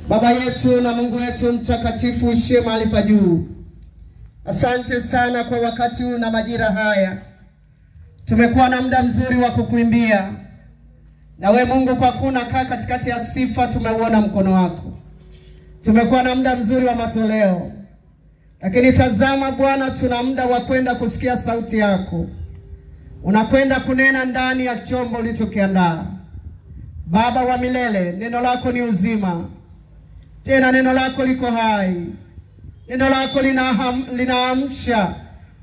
Baba yetu na Mungu wetu mtakatifu ushie mahali pa juu, asante sana kwa wakati huu na majira haya. Tumekuwa na muda mzuri wa kukuimbia, na we Mungu kwa kuna kaa katikati ya sifa tumeuona mkono wako. Tumekuwa na muda mzuri wa matoleo, lakini tazama Bwana, tuna muda wa kwenda kusikia sauti yako. Unakwenda kunena ndani ya chombo ulichokiandaa. Baba wa milele, neno lako ni uzima. Tena neno lako liko hai. Neno lako linaamsha.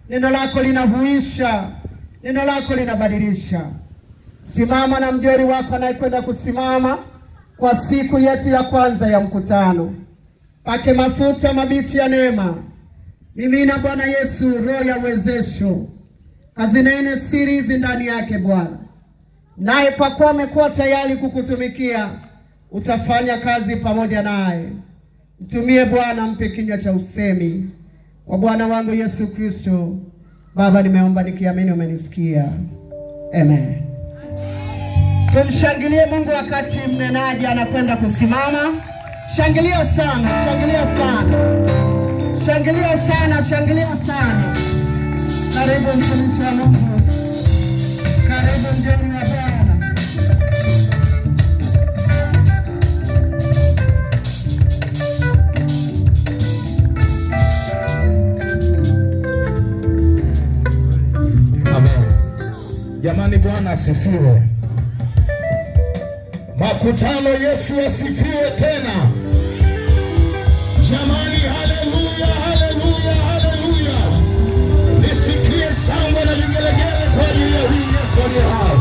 Neno lako linahuisha. Neno lako linabadilisha. Simama na mjoli wako anayekwenda kusimama kwa siku yetu ya kwanza ya mkutano. Pake mafuta mabichi ya neema. Mimina Bwana Yesu roho ya uwezesho. Kazinene siri hizi ndani yake Bwana. Naye kwa kuwa amekuwa tayari kukutumikia, utafanya kazi pamoja naye. Mtumie Bwana, mpe kinywa cha usemi. Kwa Bwana wangu Yesu Kristo. Baba, nimeomba nikiamini umenisikia. Amen. Tumshangilie Mungu wakati mnenaji anakwenda kusimama. Shangilia sana, shangilia sana. Shangilia sana, shangilia sana. Karibu mtumishi wa Mungu. Karibu mjeni wa Bwana. Amen. Jamani, Bwana asifiwe. Makutano, Yesu asifiwe tena. Jamani, haleluya, haleluya, haleluya. Nisikie shangwe na vigelegele kwa ajili ya huyu Yesu aliye hai.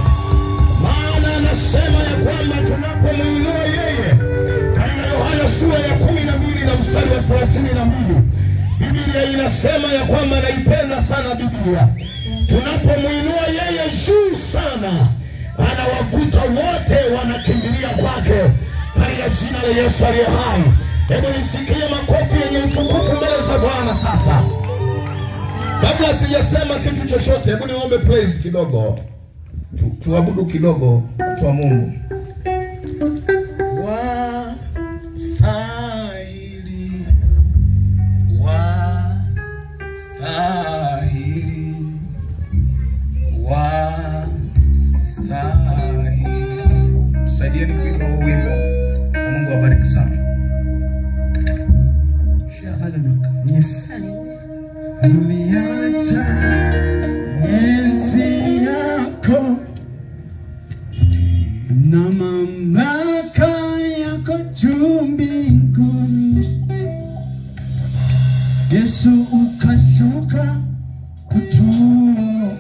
Maana anasema ya kwamba tunapomuinua yeye, katika Yohana sura ya 12 na mstari wa 32, Biblia inasema ya kwamba naipenda sana Biblia. Tunapomuinua yeye juu sana, anawakuta wote wanakimbilia kwake katika jina la Yesu aliye hai. Hebu nisikie makofi yenye utukufu mbele za Bwana sasa. Kabla sijasema kitu chochote, hebu niombe praise kidogo. Tuabudu kidogo watu wa Mungu. Wastahili, wastahili, wastahili. Saidieni kuimba huu wimbo na Mungu awabariki sana. Yes. Uliacha enzi yako na mamlaka yako juu mbinguni, Yesu ukashuka kutuokoa.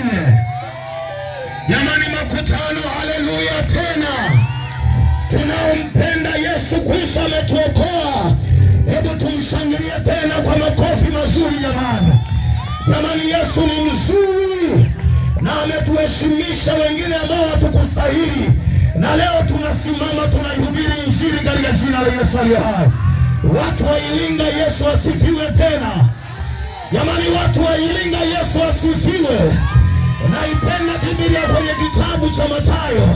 asifiwe. Jamani makutano, haleluya tena. Tunaompenda Yesu Kristo ametuokoa. Hebu tumshangilie tena kwa makofi mazuri jamani. Jamani, Yesu ni mzuri na ametuheshimisha wengine ambao hatukustahili. Na leo tunasimama tunaihubiri injili katika jina la Yesu aliye hai. Watu wa Iringa, Yesu asifiwe tena. Jamani, watu wa Iringa, Yesu asifiwe. Naipenda Biblia kwenye kitabu cha Mathayo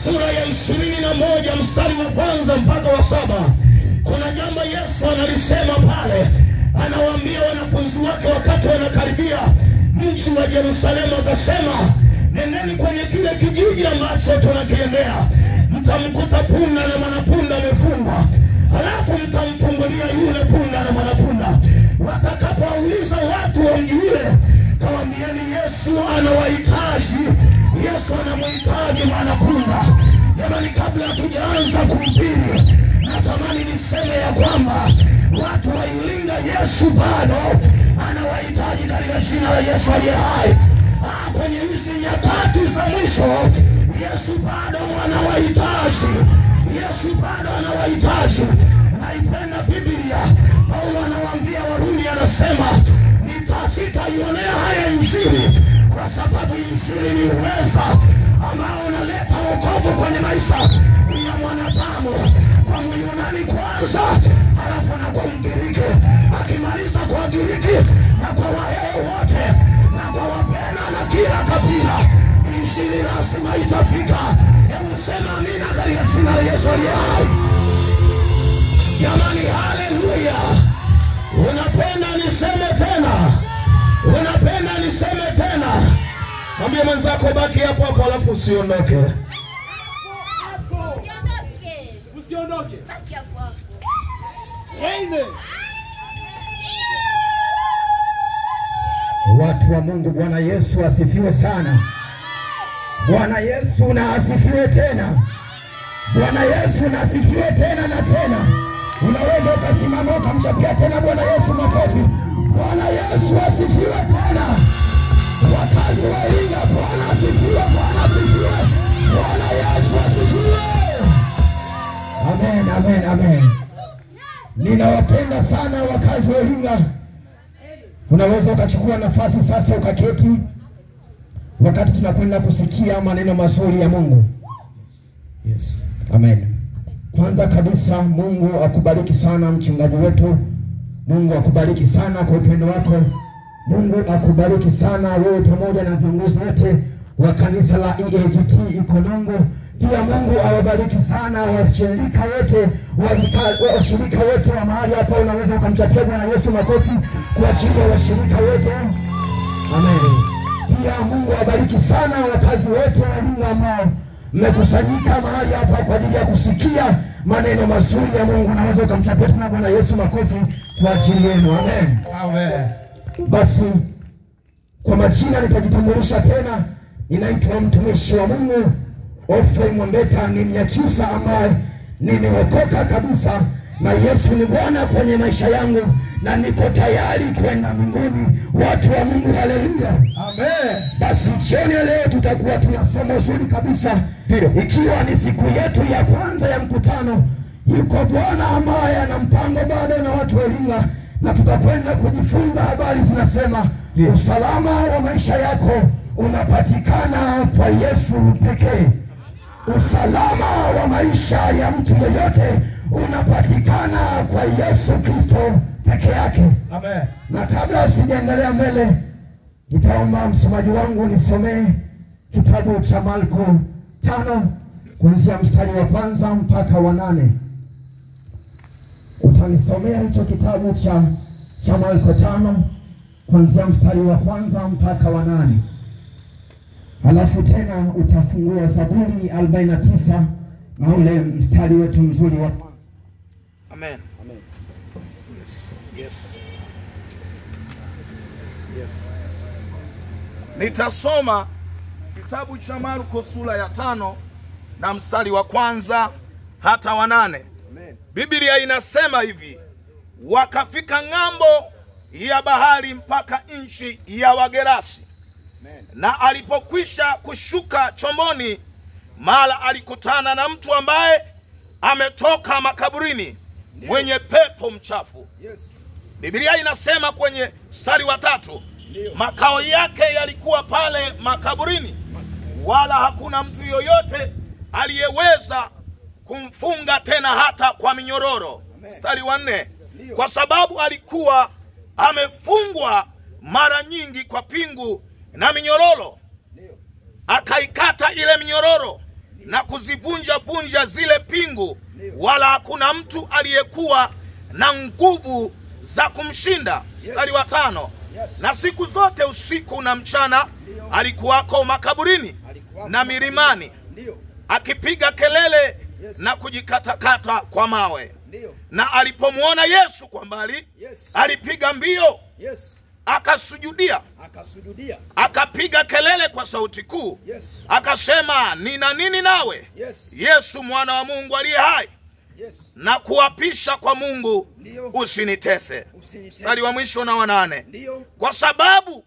sura ya 21 mstari wa 1 mpaka wa 7. Kuna jambo Yesu analisema pale. Anawaambia wanafunzi wake wakati wanakaribia mji wa Yerusalemu, akasema, nendeni kwenye kile kijiji ambacho tunakiendea. Mtamkuta punda na mwanapunda amefungwa. Halafu mtamfungulia yule punda na mwanapunda. Watakapouliza watu wa mji ule, kawaambieni Yesu anawahitaji. Yesu anamhitaji mwanapunda. Jamani, kabla hatujaanza kuhubiri, natamani niseme ya kwamba watu wa Iringa, Yesu bado anawahitaji katika jina la Yesu aliye hai. Kwenye hizi nyakati za mwisho, Yesu bado anawahitaji. Yesu bado anawahitaji. Naipenda Biblia. Paulo anawaambia Warumi, anasema, sitaionea haya injili kwa sababu injili ni uweza ambao unaleta wokovu kwenye maisha ya mwanadamu, kwa Myunani kwanza, halafu na kwa Mgiriki, akimaliza kwa Giriki na kwa Wahehe wote na kwa Wapena na kila kabila. Injili lazima itafika. Hebu sema amina katika jina la Yesu aliye hai. Jamani, haleluya. Unapenda niseme tena? Unapenda niseme tena? Mwambie mwenzako baki hapo hapo alafu usiondoke. Usiondoke. Baki hapo hapo. Amen. Watu wa Mungu, Bwana Yesu asifiwe sana. Bwana Yesu na asifiwe tena. Bwana Yesu na asifiwe tena na tena. Unaweza ukasimama ukamchapia tena Bwana Yesu makofi. Bwana Yesu asifiwe tena. Wakazi wa Iringa, Bwana asifiwe, Bwana asifiwe. Bwana Yesu asifiwe. Amen, amen, amen. Ninawapenda sana wakazi wa Iringa. Unaweza ukachukua nafasi sasa ukaketi wakati tunakwenda kusikia maneno mazuri ya Mungu. Yes. Amen. Kwanza kabisa, Mungu akubariki sana mchungaji wetu. Mungu akubariki sana kwa upendo wako. Mungu akubariki sana wewe pamoja na viongozi wote wa kanisa la EAGT Ikonongo. Pia Mungu awabariki sana washirika wote, washirika wote wa mahali hapa. Unaweza ukamchapia Bwana Yesu makofi kwa ajili ya washirika wote. Amen. Pia Mungu awabariki sana wakazi wote wa Iringa ambao mmekusanyika mahali hapa kwa ajili ya kusikia maneno mazuri ya Mungu. Unaweza ukamchapia tena Bwana Yesu makofi kwa ajili yenu. Amen. Amen. Basi kwa majina nitajitambulisha tena. Ninaitwa mtumishi wa Mungu Ofrey Mwambeta, ni Mnyakyusa ambaye nimeokoka kabisa na Yesu ni Bwana kwenye maisha yangu na niko tayari kwenda mbinguni. Watu wa Mungu, haleluya. Amen. Basi jioni leo tutakuwa tunasoma uzuri kabisa. Ikiwa ni siku yetu ya kwanza ya mkutano, yuko Bwana ambaye ana mpango bado na watu wa Iringa, na tutakwenda kujifunza habari zinasema usalama wa maisha yako unapatikana kwa Yesu pekee. Usalama wa maisha ya mtu yeyote unapatikana kwa Yesu Kristo peke yake. Amen. Na kabla sijaendelea mbele, nitaomba msomaji wangu nisomee kitabu cha Marko 5 kuanzia mstari wa 1 mpaka wa 8. Utanisomea hicho kitabu cha Marko 5 kuanzia mstari wa 1 mpaka wa 8. Halafu tena utafungua Zaburi 49 na ule mstari wetu mzuri wa kwanza. Amen. Amen. Yes. Yes. Yes. Nitasoma kitabu cha Marko sura ya 5 na mstari wa 1 hata wa 8. Amen. Biblia inasema hivi: wakafika ng'ambo ya bahari mpaka nchi ya Wagerasi. Na alipokwisha kushuka chomboni, mara alikutana na mtu ambaye ametoka makaburini, mwenye pepo mchafu. Biblia inasema kwenye mstari wa 3, makao yake yalikuwa pale makaburini, wala hakuna mtu yoyote aliyeweza kumfunga tena hata kwa minyororo. Mstari wa 4, kwa sababu alikuwa amefungwa mara nyingi kwa pingu na minyororo. Akaikata ile minyororo na kuzivunja zile pingu, wala hakuna mtu aliyekuwa na nguvu za kumshinda. Mstari wa 5, na siku zote usiku na mchana alikuwako makaburini na milimani, akipiga kelele na kujikatakata kwa mawe. Na alipomuona Yesu kwa mbali, alipiga mbio, akasujudia, akapiga kelele kwa sauti kuu, akasema, nina nini nawe, Yesu mwana wa Mungu aliye hai? Na kuapisha kwa Mungu, usinitese. Mstari wa mwisho na wa 8, kwa sababu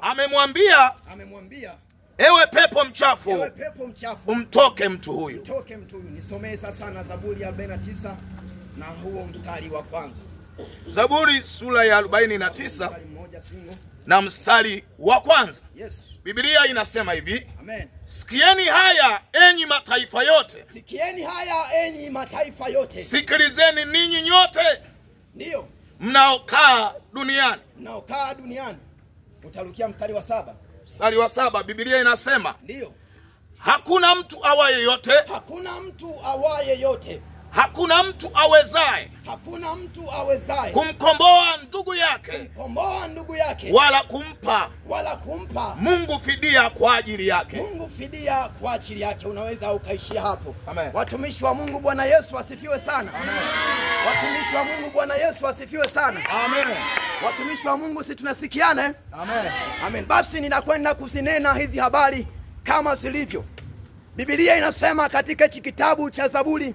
amemwambia, ewe pepo mchafu, umtoke mtu huyu. Nisomee sasa na Zaburi 49 na huo mstari wa kwanza. Zaburi sura ya 49 na mstari wa kwanza. Biblia inasema hivi. Sikieni haya enyi mataifa yote. Sikieni haya enyi mataifa yote. Sikilizeni ninyi nyote mnaokaa duniani. Utarukia mstari wa 7. Mstari wa 7, Biblia inasema, hakuna mtu awaye yote. Hakuna mtu awaye yote. Hakuna mtu awezaye. Hakuna mtu awezaye kumkomboa ndugu yake. Wala kumpa Mungu fidia kwa ajili yake. Unaweza ukaishia hapo. Amen. Watumishi wa Mungu, Bwana Yesu asifiwe sana. Amen. Watumishi wa Mungu, Bwana Yesu asifiwe sana. Amen. Watumishi wa Mungu, si tunasikiane? Amen. Amen. Basi ninakwenda kuzinena hizi habari kama zilivyo. Biblia inasema katika hichi kitabu cha Zaburi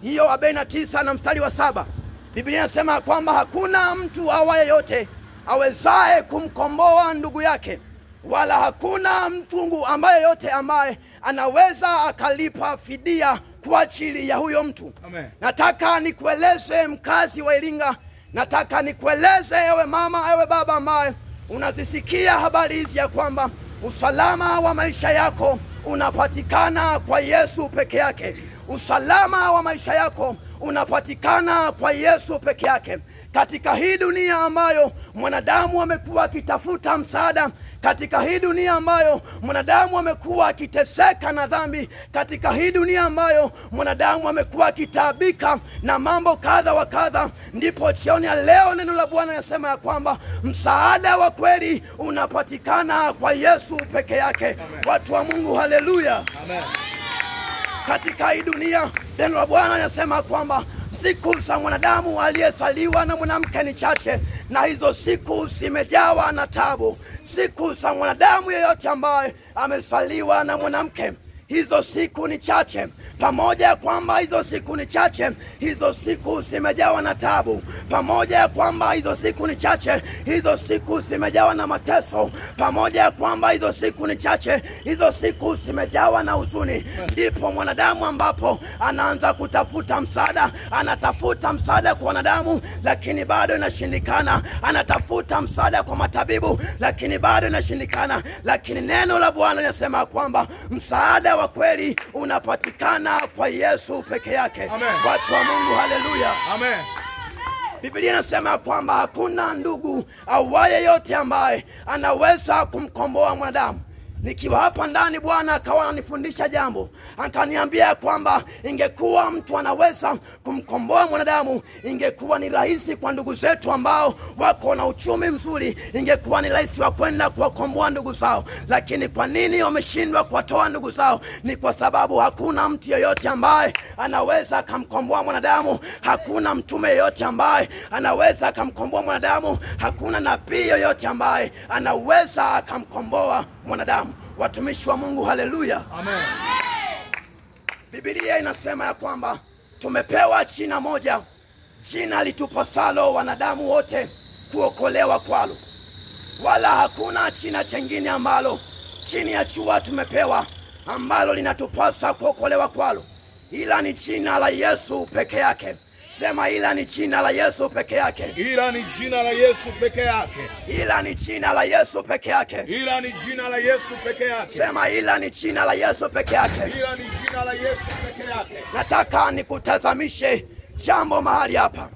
hiyo 49 na mstari wa 7, Biblia inasema kwamba hakuna mtu awaye yote awezaye kumkomboa ndugu yake, wala hakuna mtu ambaye yote ambaye anaweza akalipa fidia kwa ajili ya huyo mtu. Amen. Nataka nikueleze mkazi wa Iringa, nataka nikueleze ewe mama, ewe baba ambaye unazisikia habari hizi, ya kwamba usalama wa maisha yako unapatikana kwa Yesu peke yake. Usalama wa maisha yako unapatikana kwa Yesu peke yake. Katika hii dunia ambayo mwanadamu amekuwa akitafuta msaada, katika hii dunia ambayo mwanadamu amekuwa akiteseka na dhambi, katika hii dunia ambayo mwanadamu amekuwa akitaabika na mambo kadha wa kadha, ndipo jioni ya leo neno la Bwana linasema ya kwamba msaada wa kweli unapatikana kwa Yesu peke yake. Amen. Watu wa Mungu, haleluya. Amen. Katika hii dunia neno la Bwana linasema kwamba siku za mwanadamu aliyesaliwa na mwanamke ni chache, na hizo siku zimejawa na tabu. Siku za mwanadamu yeyote ambaye amesaliwa na mwanamke, hizo siku ni chache. Pamoja ya kwamba hizo siku ni chache, hizo siku zimejawa na tabu. Pamoja ya kwamba hizo siku ni chache, hizo siku zimejawa na mateso. Pamoja ya kwamba hizo siku ni chache, hizo siku zimejawa na huzuni. Ndipo mwanadamu ambapo anaanza kutafuta msaada. Anatafuta msaada kwa wanadamu, lakini bado inashindikana. Anatafuta msaada kwa matabibu, lakini bado inashindikana. Lakini neno la Bwana linasema kwamba msaada wa kweli unapatikana kwa Yesu peke yake. Amen. Watu wa Mungu, haleluya. Amen. Biblia inasema kwamba hakuna ndugu awaye yote ambaye anaweza kumkomboa mwanadamu. Nikiwa hapa ndani, Bwana akawa ananifundisha jambo. Akaniambia kwamba ingekuwa mtu anaweza kumkomboa mwanadamu, ingekuwa ni rahisi kwa ndugu zetu ambao wako na uchumi mzuri, ingekuwa ni rahisi wa kwenda kuwakomboa ndugu zao. Lakini kwa nini wameshindwa kuwatoa ndugu zao? Ni kwa sababu hakuna mtu yeyote ambaye anaweza kumkomboa mwanadamu. Hakuna mtume yeyote ambaye anaweza kumkomboa mwanadamu. Hakuna nabii yeyote ambaye anaweza kumkomboa mwanadamu. Watumishi wa Mungu, haleluya. Amen. Biblia inasema ya kwamba tumepewa jina moja, jina litupasalo wanadamu wote kuokolewa kwalo. wala hakuna jina jingine ambalo chini ya jua tumepewa ambalo linatupasa kuokolewa kwalo, ila ni jina la Yesu peke yake. Sema, ila ni jina la Yesu peke yake. Ila ni jina la Yesu peke yake. Ila ni jina la Yesu peke yake. Ila ni jina la Yesu peke yake. Sema, ila ni jina la Yesu peke yake. Ila ni jina la Yesu peke yake. Nataka nikutazamishe jambo mahali hapa.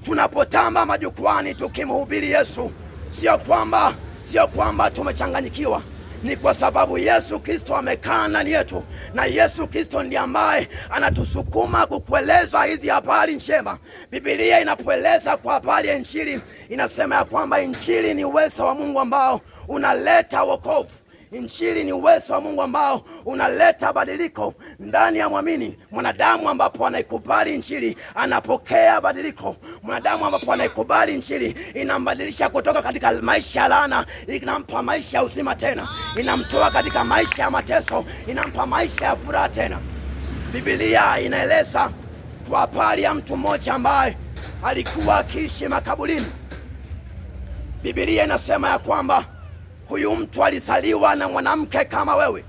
Tunapotamba majukwani tukimhubiri Yesu, sio kwamba tumechanganyikiwa. Ni kwa sababu Yesu Kristo amekaa ndani yetu, na Yesu Kristo ndiye ambaye anatusukuma kukueleza hizi habari njema. Biblia inapoeleza kwa habari ya Injili, inasema ya kwamba Injili ni uwezo wa Mungu ambao unaleta wokovu. Injili ni uwezo wa Mungu ambao unaleta badiliko ndani ya mwamini. Mwanadamu ambapo anaikubali Injili anapokea badiliko. Mwanadamu ambapo anaikubali Injili inambadilisha kutoka katika maisha ya laana, inampa maisha ya uzima tena. Inamtoa katika maisha ya mateso, inampa maisha ya furaha tena. Biblia inaeleza kwa habari ya mtu mmoja ambaye alikuwa akiishi makaburini. Biblia inasema ya kwamba huyu mtu alizaliwa na mwanamke kama wewe.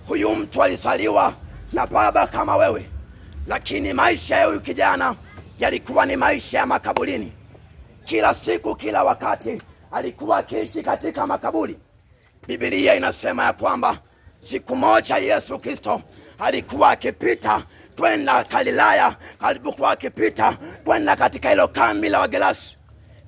Huyu mtu alizaliwa na baba kama wewe. Lakini maisha ya huyu kijana yalikuwa ni maisha ya makaburini. Kila siku, kila wakati alikuwa akiishi katika makaburi. Biblia inasema ya kwamba siku moja Yesu Kristo alikuwa akipita kwenda Galilaya, alipokuwa akipita kwenda katika hilo kambi la Wagerasi.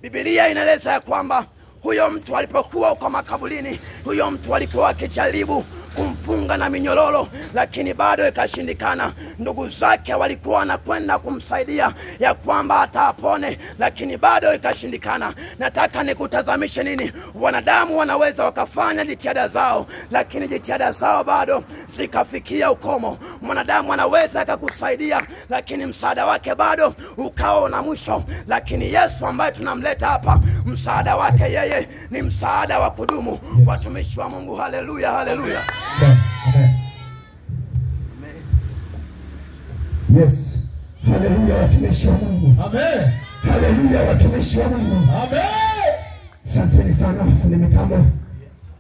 Biblia inaeleza ya kwamba huyo mtu alipokuwa kwa makaburini, huyo mtu alikuwa akijaribu kumfunga na minyororo, lakini bado ikashindikana. Ndugu zake walikuwa wanakwenda kumsaidia ya kwamba atapone, lakini bado ikashindikana. Nataka nikutazamishe nini? Wanadamu wanaweza wakafanya jitihada zao, lakini jitihada zao bado zikafikia ukomo. Mwanadamu anaweza akakusaidia, lakini msaada wake bado ukao na mwisho. Lakini Yesu ambaye tunamleta hapa, msaada wake yeye ni msaada wa kudumu. Yes. Watumishi wa Mungu, haleluya, haleluya. Amen. Amen. Yes. Haleluya, watumishi wa Mungu. Amen. Haleluya, watumishi wa Mungu. Amen. Asanteni sana fundi mitambo.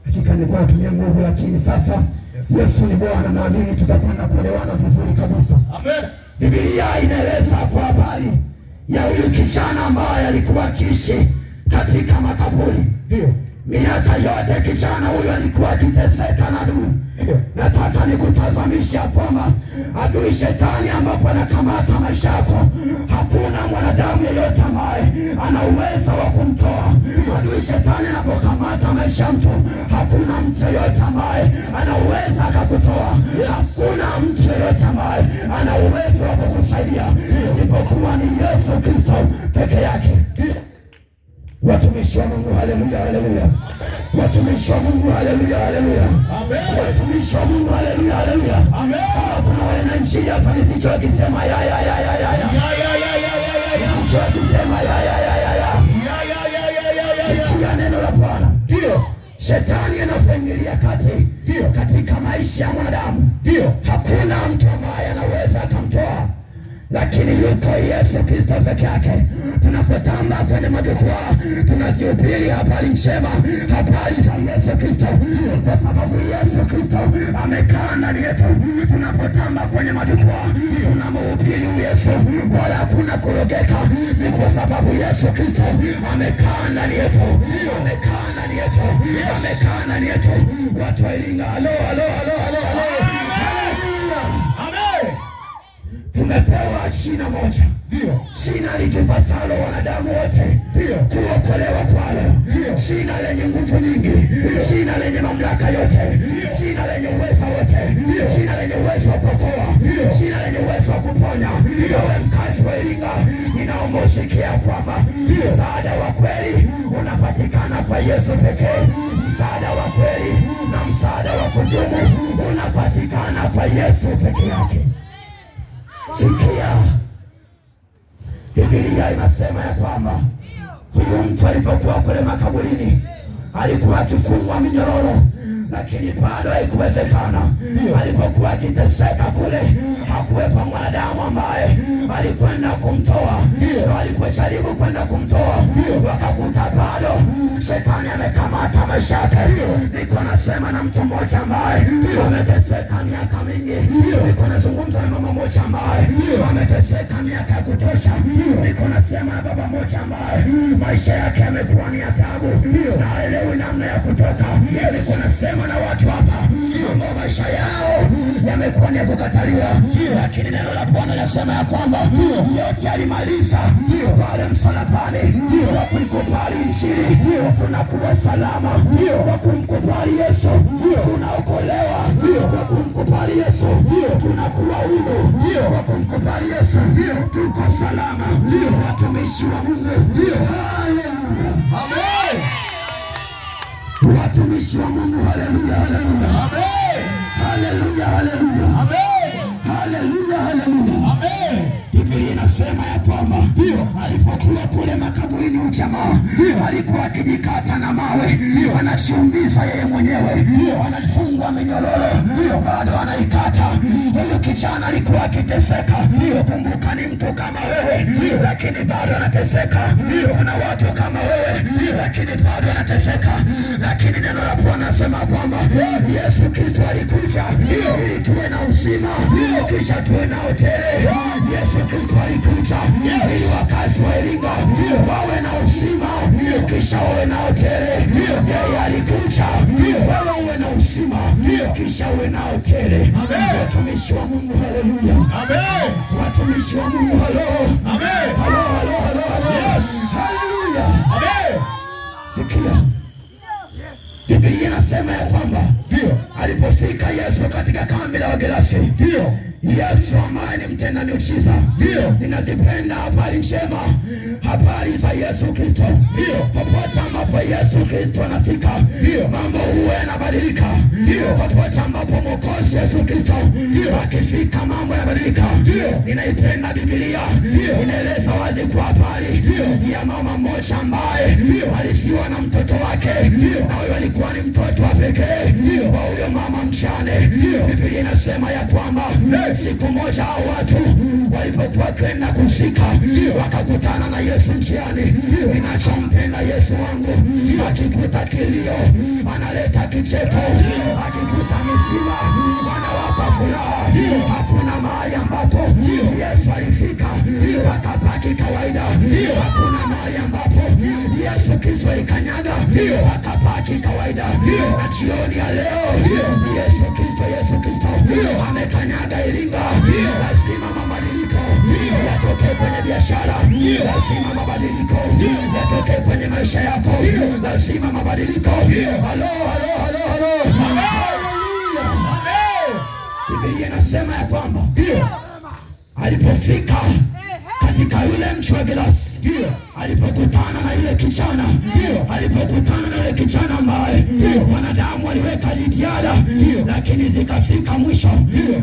Hakika nilikuwa natumia nguvu, lakini sasa Yesu ni Bwana, naamini tutakwenda kuelewana vizuri kabisa. Amen. Biblia inaeleza kwa habari ya huyu kijana ambaye alikuwa akiishi katika makaburi. Ndio. Miaka yote kijana huyu alikuwa akiteseka na adui. Nataka nikutazamisha kwamba adui shetani ambapo anakamata maisha yako, hakuna mwanadamu yeyote ambaye ana uwezo wa kumtoa. Adui shetani anapokamata maisha ya mtu, hakuna mtu yeyote ambaye ana uwezo akakutoa. Hakuna mtu yeyote ambaye ana uwezo wa kukusaidia isipokuwa ni Yesu Kristo peke yake. Watumishi wa Mungu, haleluya, haleluya. Watumishi wa Mungu, haleluya, haleluya. Amen. Watumishi wa Mungu, haleluya, haleluya. Amen. Kuna wananchi hapa nisicho akisema ya ya ya ya ya ya. Nisicho akisema ya ya ya ya ya. Sikia neno la Bwana. Ndio. Shetani anapoingilia kati, ndio, katika maisha ya mwanadamu, ndio, hakuna mtu ambaye anaweza akamtoa, lakini yuko Yesu Kristo peke yake. Tunapotamba kwenye majukwaa, tunasihubiri habari njema, habari za Yesu Kristo, kwa sababu Yesu Kristo amekaa ndani yetu. Tunapotamba kwenye majukwaa, tunamhubiri Yesu, wala hakuna kurogeka. Ni kwa sababu Yesu Kristo amekaa ndani yetu, amekaa ndani yetu, amekaa ndani yetu. Watu wa Iringa, halo, halo, halo, halo. Amen. Tumepewa jina moja, ndio, jina litupasalo wanadamu wote, ndio, kuokolewa kwalo, ndio, jina lenye nguvu nyingi, jina lenye mamlaka yote, jina lenye uwezo wote, jina lenye uwezo wa kuokoa, jina lenye uwezo wa kuponya. Wewe mkazi wa Iringa, ninaomba usikia kwamba msaada wa kweli unapatikana kwa Yesu pekee. Msaada wa kweli na msaada wa kudumu unapatikana kwa Yesu pekee yake. Sikia, Biblia inasema ya kwamba huyu mtu alipokuwa kule makaburini alikuwa akifungwa minyororo, lakini bado haikuwezekana. Alipokuwa akiteseka kule, hakuwepo mwanadamu ambaye alikwenda kumtoa. Walipojaribu kwenda kumtoa, wakakuta bado shetani amekamata maisha yake. Niko nasema na mtu mmoja ambaye ameteseka miaka mingi. Niko nazungumza na mama mmoja ambaye ameteseka miaka ya kutosha. Niko nasema na baba mmoja ambaye maisha yake yamekuwa ni taabu na haelewi namna ya kutoka. Niko nasema na watu hapa ambao maisha yao yamekuwa ni kukataliwa, lakini neno la Bwana linasema ya kwamba yote alimaliza pale msalabani. Kwa kuikubali Injili tunakuwa salama, kwa kumkubali Yesu tunaokolewa, kwa kumkubali Yesu tunakuwa huru, kwa kumkubali Yesu tuko salama. Watumishi wa Mungu, haleluya, amen. Watumishi wa Mungu, haleluya, haleluya, amen. Haleluya, haleluya, amen. Haleluya, haleluya, amen. Biblia inasema ya kwamba alipokuwa kule makaburini ujamaa alikuwa akijikata na mawe, anajiumiza yeye mwenyewe, anafungwa minyororo, bado anaikata. Huyo kijana alikuwa akiteseka. Kumbuka ni mtu kama wewe, lakini bado anateseka. Kuna watu kama wewe, lakini bado anateseka. Lakini neno la Bwana nasema kwamba Yesu Kristo alikuja ili tuwe na uzima, kisha tuwe na tele. Yesu Kristo alikuja ili wakazi wa Iringa wawe na uzima, kisha wawe na tele. Yeye alikuja wewe uwe na uzima, kisha uwe na tele. Watumishi wa Mungu, haleluya, amen. Watumishi wa Mungu, halo, amen. Halo, halo, halo, halo, yes, haleluya, amen. Sikia, Biblia inasema ya kwamba alipofika Yesu katika kambi la Wagerasi, Yesu ambaye ni mtenda miujiza, ninazipenda habari njema, habari za Yesu Kristo. Popote ambapo Yesu Kristo anafika, mambo huwa yanabadilika. Popote ambapo Mwokozi Yesu Kristo akifika, mambo yanabadilika. Ninaipenda Biblia, inaeleza wazi kwa habari ya mama mmoja ambaye alifiwa na mtoto wake, na huyo alikuwa ni mtoto wa pekee wa huyo mama mchane. Biblia inasema ya kwamba siku moja watu walipokuwa kwenda kusika, wakakutana na Yesu njiani. Ninachompenda Yesu wangu, akikuta kilio analeta kicheko, akikuta misiba anawapa furaha. Hakuna mahali ambapo Yesu alifika wakabaki kawaida. Hakuna mahali ambapo Yesu Kristo alikanyaga wakabaki kawaida. Na jioni ya leo Yesu Kristo amekanyaga Iringa. Lazima mabadiliko yatoke kwenye biashara, lazima mabadiliko yatoke kwenye maisha yako, lazima mabadiliko. Halo, halo, halo, halo, haleluya, amen. Biblia inasema ya kwamba alipofika katika yule mji wa Gerasi, alipokutana na yule kijana, alipokutana na yule kijana ambaye wanadamu waliweka jitihada lakini zikafika mwisho.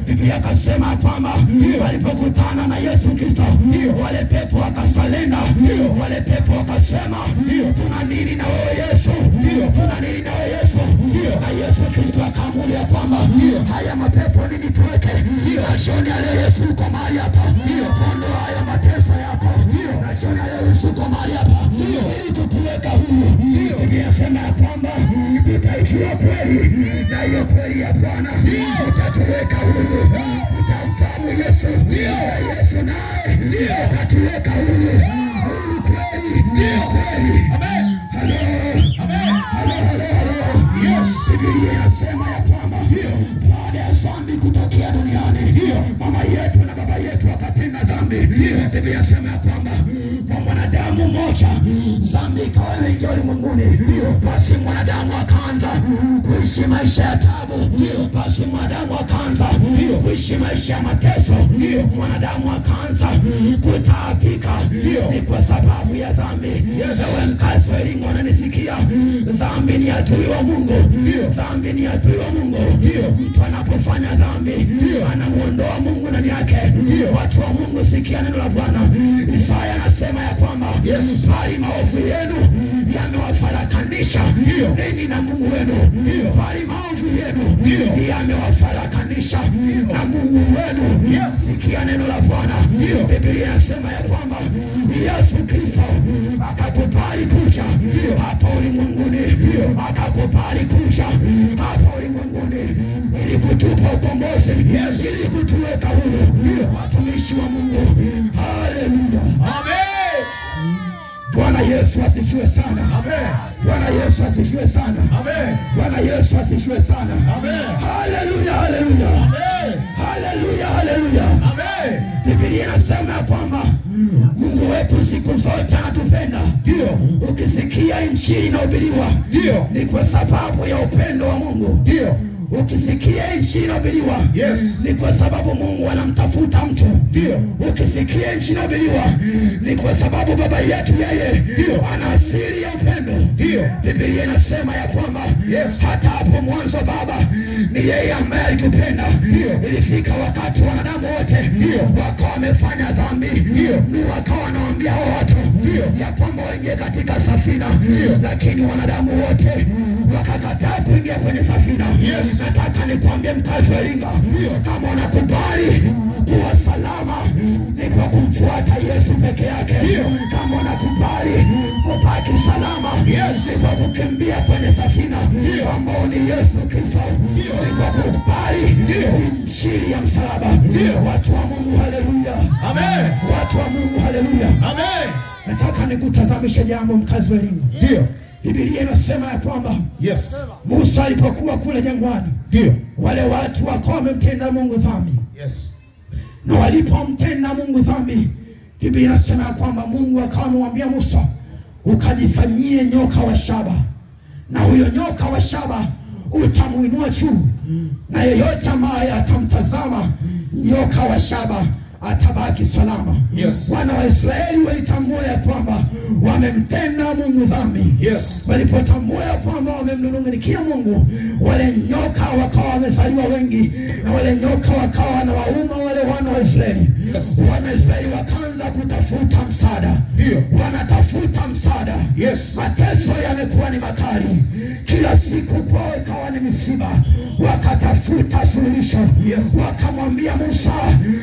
Biblia akasema kwamba alipokutana na Yesu Kristo, wale pepo wakasalenda, wale pepo wakasema, tuna nini na wewe Yesu, tuna nini na wewe Yesu. Na Yesu Kristo akaamuru ya kwamba haya mapepo nini tuweke. Jioni ya leo Yesu uko mahali hapa, ondoa haya mateso yako. Na jioni ya leo Yesu uko mahali hapa ili kukuweka huru. Biblia inasema ya kwamba utaijua kweli, na hiyo kweli ya Bwana utatuweka huru. Utamfahamu Yesu, na Yesu naye atatuweka huru. Kweli, kweli, amen. Halo, amen. Halo, halo, halo, yes. Biblia inasema ya kwamba baada ya dhambi kutokea duniani, mama yetu na baba yetu wakatenda dhambi. Biblia inasema ya kwamba kwa mwanadamu mmoja dhambi ikawa imeingia ulimwenguni. Basi mwanadamu akaanza kuishi maisha ya taabu. Basi mwanadamu akaanza kuishi maisha ya mateso. Mwanadamu akaanza kutaabika. Ni kwa sababu ya dhambi. Ewe mkazi wa Iringa unanisikia, dhambi ni adui wa Mungu. Dhambi ni adui wa Mungu. Mtu anapofanya dhambi anamuondoa Mungu ndani yake. Watu wa Mungu, sikia neno la Bwana. Isaya anasema ya kwamba bali maovu yenu yamewafarakanisha ninyi na Mungu wenu. Bali maovu juu yenu yamewafarakanisha na Mungu wenu. Sikia neno la Bwana. Biblia inasema ya kwamba Yesu Kristo akakubali kuja hapa ulimwenguni, akakubali kuja hapa ulimwenguni ili kutupa ukombozi, ili kutuweka huru watumishi wa Mungu. Haleluya, amen. Bwana Yesu asifiwe sana. Amen. Bwana Yesu asifiwe sana. Amen. Bwana Yesu asifiwe sana. Amen. Haleluya, haleluya. Amen. Haleluya, haleluya. Amen. Biblia inasema kwamba Mungu wetu siku zote anatupenda. Ndio. Ukisikia injili inahubiriwa, ndio, ni kwa sababu ya upendo wa Mungu. Ndio. Ukisikia injili inahubiriwa, ni kwa sababu Mungu anamtafuta mtu. Ndio. Ukisikia injili inahubiriwa, ni kwa sababu baba yetu yeye ana asili ya upendo. Ndio. Biblia inasema ya kwamba hata hapo mwanzo baba ni yeye ambaye alitupenda. Ndio. Ilifika wakati wanadamu wote wakawa wamefanya dhambi. Ndio. Wakawa wanawaambia hao watu ya kwamba waingie katika safina. Lakini wanadamu wote wakakataa kuingia kwenye safina. Nataka nikwambie mkazi wa Iringa, kama unakubali kuwa salama ni kwa kumfuata Yesu peke yake. Kama unakubali kubaki salama ni kwa kukimbia kwenye safina ambao ni Yesu Kristo. Ni kwa kukubali injili ya msalaba. Watu wa Mungu, haleluya, amen. Watu wa Mungu, haleluya, amen. Nataka nikutazamishe jambo mkazi wa Iringa. Ndio. Biblia inasema ya kwamba Musa alipokuwa kule jangwani, wale watu wakawa wamemtenda Mungu dhambi. Na walipomtenda Mungu dhambi, Biblia inasema ya kwamba Mungu akawa amemwambia Musa, ukajifanyie nyoka wa shaba, na huyo nyoka wa shaba utamuinua juu, na yeyote ambaye atamtazama nyoka wa shaba atabaki salama. Wana wa Israeli walitambua ya kwamba wamemtenda Mungu dhambi. Walipotambua ya kwamba wamemnung'unikia Mungu, wale nyoka wakawa wamezaliwa wengi, na wale nyoka wakawa wanawauma wale wana wa Israeli. Wana wa Israeli wakaanza kutafuta msaada. Wanatafuta msaada. Mateso yamekuwa ni makali, kila siku kwao ikawa ni misiba. Wakatafuta suluhisho. Wakamwambia Musa,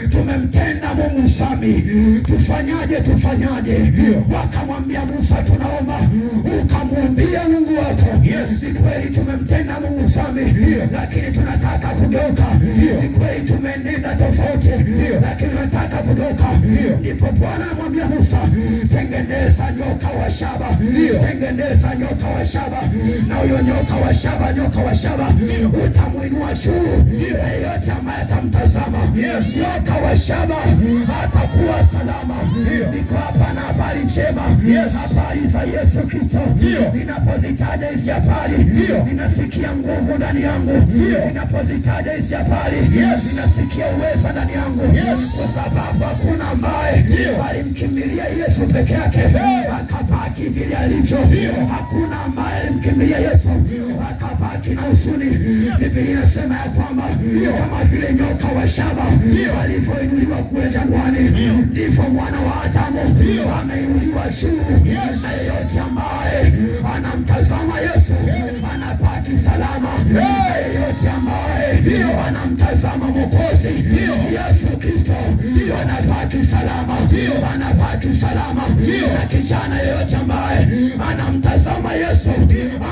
tumemtenda Mungu dhambi, tufanyaje? Wakamwambia Musa, tunaomba ukamwambie Mungu wako, ni kweli tumemtenda Mungu dhambi, lakini tunataka kugeuka. Ni kweli tumenenda tofauti, lakini tunataka kugeuka. Ndipo Bwana anamwambia Musa, tengeneza nyoka wa shaba. Tengeneza nyoka wa shaba, na huyo nyoka wa shaba utamuinua juu, yeyote ambaye atamtazama nyoka wa shaba atakuwa salama. Niko hapa na habari njema, habari za Yesu Kristo. Ninapozitaja hizi habari, ninasikia nguvu ndani yangu. Ninapozitaja hizi habari, ninasikia uweza ndani yangu, kwa sababu hakuna ambaye alimkimbilia Yesu peke yake akabaki vile alivyo. Hakuna ambaye alimkimbilia Yesu akabaki na huzuni. Biblia inasema ya kwamba kama vile nyoka wa shaba alivyoinuliwa kule jangwani, ndivyo mwana wa Adamu ameinuliwa juu. Na yeyote ambaye anamtazama Yesu anabaki salama. Na yeyote ambaye anamtazama Mwokozi Yesu Kristo anabaki salama. Anabaki salama. Na kijana yeyote ambaye anamtazama Yesu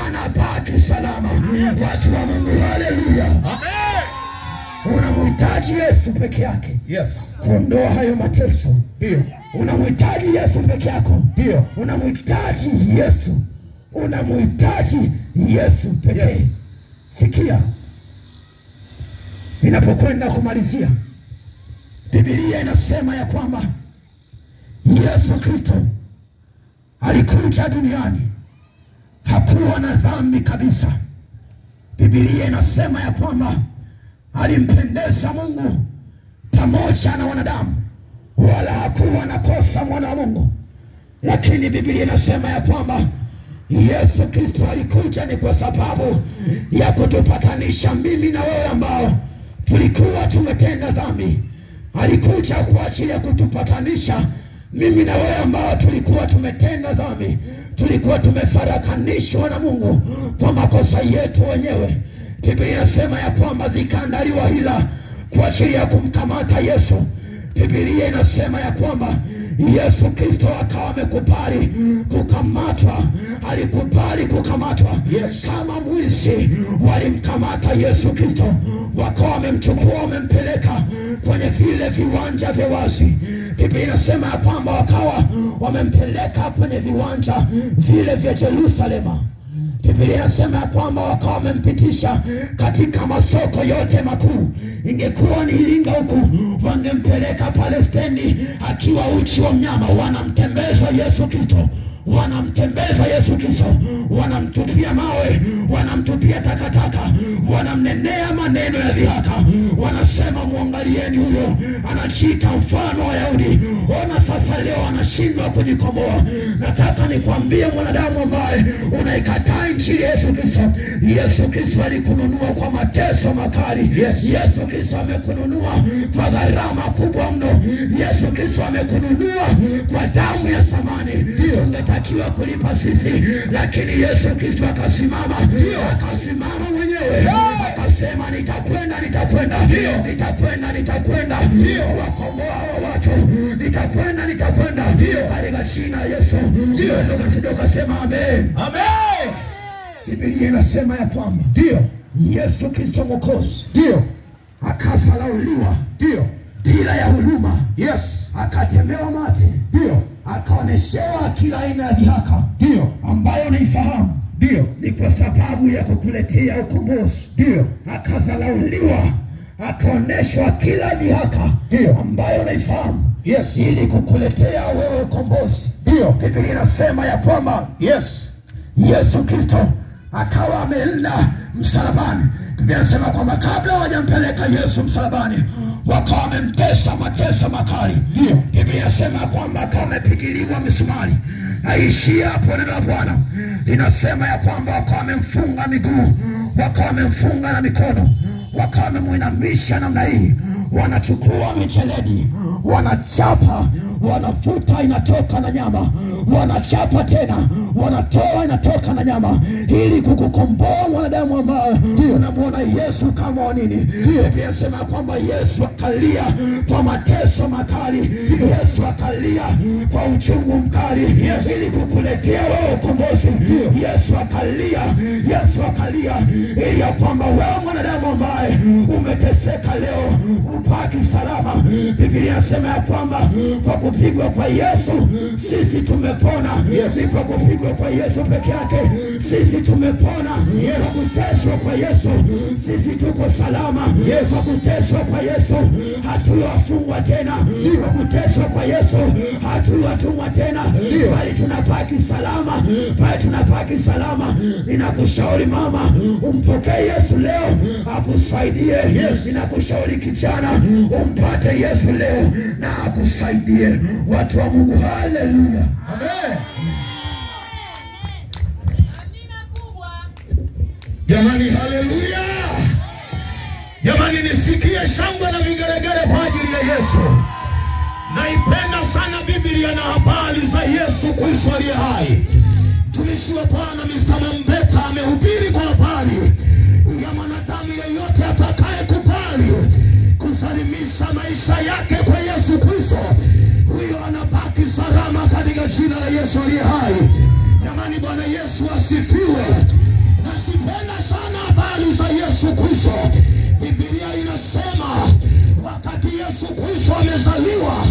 anabaki salama. Watu wa Mungu, haleluya, amen. Unamhitaji Yesu peke yake kuondoa hayo mateso. Unamhitaji Yesu peke yako. Unamhitaji Yesu. Unamhitaji Yesu pekee. Sikia, ninapokwenda kumalizia, Biblia inasema ya kwamba Yesu Kristo alikuja duniani, hakuwa na dhambi kabisa. Biblia inasema ya kwamba alimpendeza Mungu pamoja na wanadamu, wala hakuwa na kosa mwana wa Mungu. Lakini Biblia inasema ya kwamba Yesu Kristo alikuja ni kwa sababu ya kutupatanisha mimi na wewe ambao tulikuwa tumetenda dhambi. Alikuja kwa ajili ya kutupatanisha mimi na wewe ambao tulikuwa tumetenda dhambi. Tulikuwa tumefarakanishwa na Mungu kwa makosa yetu wenyewe. Biblia inasema ya kwamba zikaandaliwa hila kwa ajili ya kumkamata Yesu. Biblia inasema ya kwamba Yesu Kristo akawa amekubali kukamatwa, alikubali kukamatwa. Kama mwizi walimkamata Yesu Kristo, wakawa wamemchukua, wamempeleka kwenye vile viwanja vya wazi. Biblia inasema ya kwamba wakawa wamempeleka kwenye viwanja vile vya Yerusalema. Biblia inasema ya kwamba wakawa wamempitisha katika masoko yote makuu. Ingekuwa ni Iringa huku, wangempeleka pale stendi akiwa uchi wa mnyama. Wanamtembeza Yesu Kristo, wanamtembeza Yesu Kristo, wanamtupia mawe, wanamtupia takataka, wanamnenea maneno ya dhihaka. Wanasema, muangalieni huyo, anajiita mfano wa Wayahudi. Ona sasa leo anashindwa kujikomboa. Nataka nikwambie mwanadamu ambaye unaikataa injili ya Yesu Kristo, Yesu Kristo alikununua kwa mateso makali. Yesu Kristo amekununua kwa gharama kubwa mno. Yesu Kristo amekununua kwa damu ya thamani. Ungetakiwa kulipa sisi, lakini Yesu Kristo akasimama, akasimama mwenyewe, akasema nitakwenda wakomboa hawa watu, nitakwenda katika jina la Yesu. Ndio kasema amen. Amen. Biblia inasema ya kwamba Yesu Kristo Mwokozi akasauliwa bila ya huruma. Akatemewa mate. Akaoneshewa kila aina ya dhihaka ambayo unaifahamu. Ni kwa sababu ya kukuletea ukombozi. Akazalauliwa, akaoneshwa kila dhihaka ambayo unaifahamu, ili kukuletea wewe ukombozi. Biblia inasema ya kwamba Yesu Kristo akawa ameenda msalabani. Biblia inasema kwamba kabla hawajampeleka Yesu msalabani, wakawa wamemtesa mateso makali. Biblia inasema kwamba akawa amepigiliwa misumari. Aishia hapo neno la Bwana linasema ya kwamba wakawa wamemfunga miguu, wakawa wamemfunga na mikono, wakawa wamemuinamisha namna hii. Wanachukua micheledi, wanachapa, wanafuta, inatoka na nyama, wanachapa tena, wanatoa, inatoka na nyama, ili kukukomboa mwanadamu ambaye unamwona Yesu kama wanini. Biblia inasema kwamba Yesu akalia kwa mateso makali, Yesu akalia kwa uchungu mkali, ili kukuletea wewe ukombozi. Yesu akalia ili ya kwamba wewe mwanadamu ambaye umeteseka leo upaki salama. Biblia inasema ya kwamba kwa kupigwa kwa Yesu sisi tumepona. Ni kwa kupigwa kwa Yesu peke yake sisi tumepona. Kwa kuteswa kwa Yesu sisi tuko salama. Kwa kuteswa kwa Yesu hatuwafungwa tena. Kwa kuteswa kwa Yesu hatuwatumwa tena, bali tunapaki salama, Ninakushauri mama, umpokee Yesu leo akusaidie. Ninakushauri kijana, umpate Yesu leo na akusaidie. Watu wa Mungu, haleluya. Amen. Jamani, haleluya. Jamani, nisikie shangwe na vigelegele kwa ajili ya Yesu. Naipenda sana Biblia na habari za Yesu Kristo aliye hai. Tumishi wa Bwana Mr. Mambeta amehubiri kwa habari ya mwanadamu yeyote atakaye kubali kusalimisha maisha yake kwa Yesu Kristo, huyo anabaki salama katika jina la Yesu aliye hai. Jamani, Bwana Yesu asifiwe. Nasipenda sana habari za Yesu Kristo. Biblia inasema wakati Yesu Kristo amezaliwa,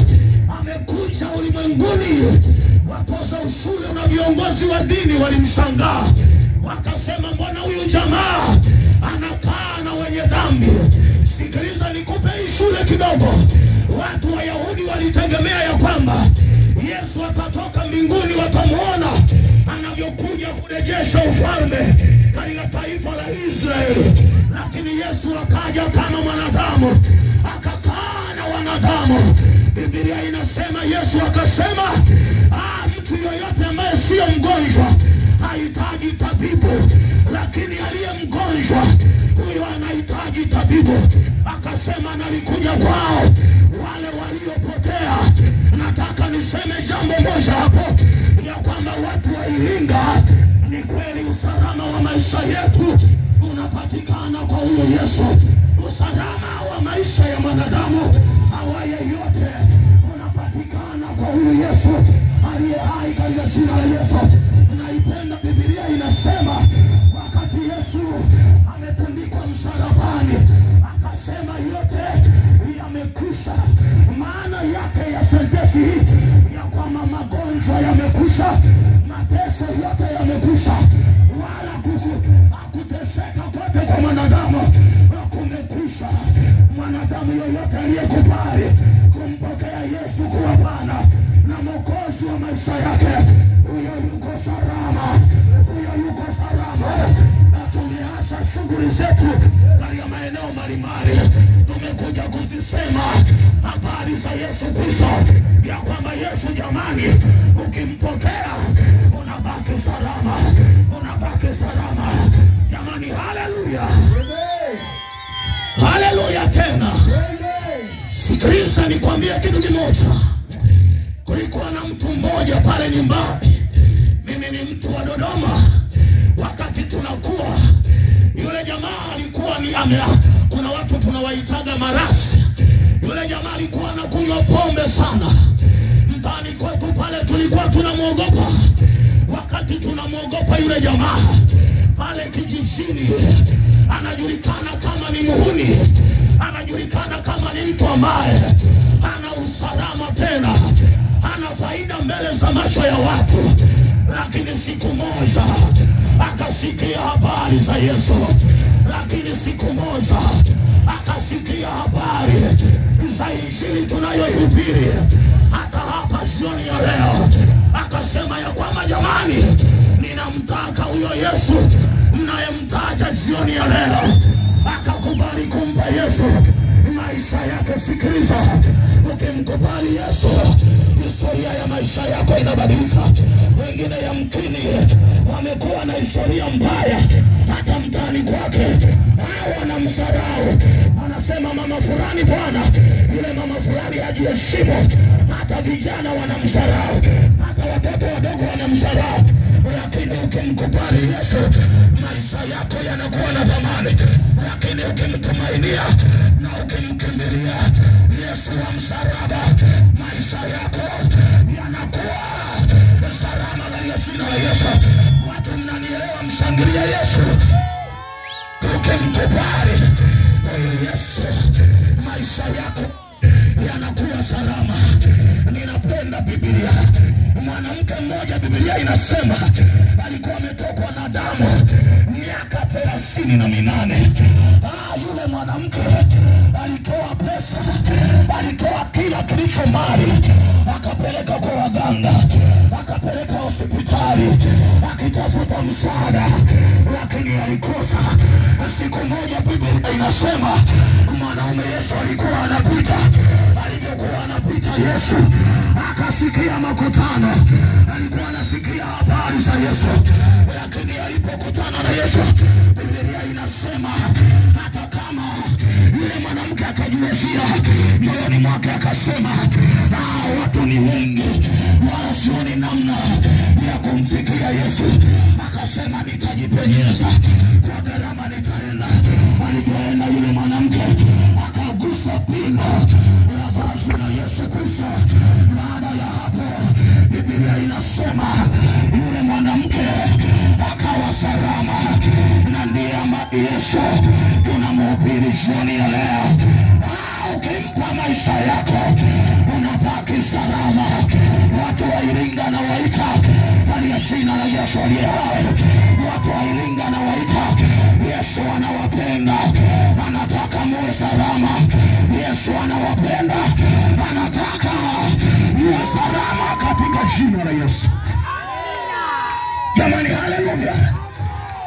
amekuja ulimwenguni, watoza ushuru na viongozi wa dini walimshangaa. Wakasema, mbona huyu jamaa anakaa na wenye dhambi? Sikiliza nikupe shule kidogo. Watu wa Yahudi walitegemea ya kwamba Yesu atatoka mbinguni, watamuona anavyokuja kurejesha ufalme katika taifa la Israeli. Lakini Yesu akaja kama mwanadamu, akakaa na wanadamu. Biblia inasema Yesu akasema, mtu yoyote ambaye sio mgonjwa hahitaji tabibu, lakini aliye mgonjwa huyo anahitaji tabibu. Akasema, nalikuja kwao wale waliopotea. Nataka niseme jambo moja hapo, ya kwamba watu wa Iringa, ni kweli usalama wa maisha yetu unapatikana unapatikana kwa huyo Yesu. Usalama wa maisha ya mwanadamu awaye yote unapatikana kwa huyo Yesu aliye hai katika jina la Yesu. Naipenda Biblia inasema wakati Yesu ametundikwa msalabani akasema yote yamekwisha. Maana yake ya sentensi hii ya kwamba magonjwa yamekwisha, mateso yote yamekwisha, wala kuteseka kote kwa mwanadamu kumekwisha. Mwanadamu yoyote aliyekubali kumpokea Yesu kuwa Bwana na Mwokozi wa maisha yake, huyo yuko salama, huyo yuko salama. Na tumeacha shughuli zetu katika maeneo mbalimbali, tumekuja kuzisema habari za Yesu Kristo, ya kwamba Yesu jamani, ukimpokea unabaki salama, unabaki salama jamani. Haleluya, haleluya tena. Sikiliza nikwambie kitu kimoja. Kulikuwa na mtu mmoja pale nyumbani, mimi ni mtu wa Dodoma. Wakati tunakuwa, yule jamaa alikuwa ni kuna watu tunawaitaga marasi. Yule jamaa alikuwa anakunywa pombe sana. Mtaani kwetu pale tulikuwa tunamwogopa. Wakati tunamwogopa yule jamaa pale kijijini, anajulikana kama ni muhuni, anajulikana kama ni mtu ambaye hana usalama tena, hana faida mbele za macho ya watu. Lakini siku moja akasikia habari za Yesu, lakini siku moja akasikia habari za injili tunayohubiri hata hapa jioni ya leo. Akasema ya kwamba jamani, ninamtaka huyo Yesu mnayemtaja jioni ya leo. Akakubali kumpa Yesu maisha yake. Sikiliza, ukimkubali Yesu, historia ya maisha yako inabadilika. Wengine yamkini wamekuwa na historia mbaya, hata mtaani kwake hao wanamsarau, wanasema mama fulani bwana, yule mama fulani hajiheshimu. Hata vijana wanamsarau, hata watoto wadogo wanamsarau. Lakini ukimkubali Yesu, maisha yako yanakuwa na thamani. Lakini ukimtumainia na ukimkimbilia Yesu wa msalaba, maisha yako yanakuwa salama katika jina la Yesu. Watu mnanielewa? Mshangilia Yesu. Ukimkubali Yesu, maisha yako yanakuwa salama. Ninapenda Biblia. Mwanamke mmoja, Biblia inasema alikuwa ametokwa na damu miaka 38. Yule mwanamke alitoa pesa, alitoa kila kilicho mali, akapeleka kwa waganga, akapeleka hospitali, akitafuta msaada, lakini alikosa. Siku moja Biblia inasema mwanaume Yesu alikuwa anapita. Alipokuwa anapita Yesu akasikia makutano, alikuwa anasikia habari za Yesu. Lakini alipokutana na Yesu, Biblia inasema hata kama yule mwanamke akajiwazia moyoni mwake, akasema watu ni wengi, wala sioni namna ya kumfikia Yesu. Akasema nitajipenyeza, kwa gharama nitaenda. Alipoenda yule mwanamke akagusa pindo la vazi la Yesu Kristo. Baada ya hapo, Biblia inasema yule mwanamke akawa salama. Na ndiye Yesu tunamhubiri jioni ya leo. Ukimpa maisha yako unabaki salama. Watu wa Iringa na waita katika jina la Yesu aliye hai. Watu wa Iringa na waita, Yesu anawapenda, anataka muwe salama. Yesu anawapenda, anataka muwe salama katika jina la Yesu. Jamani, haleluya.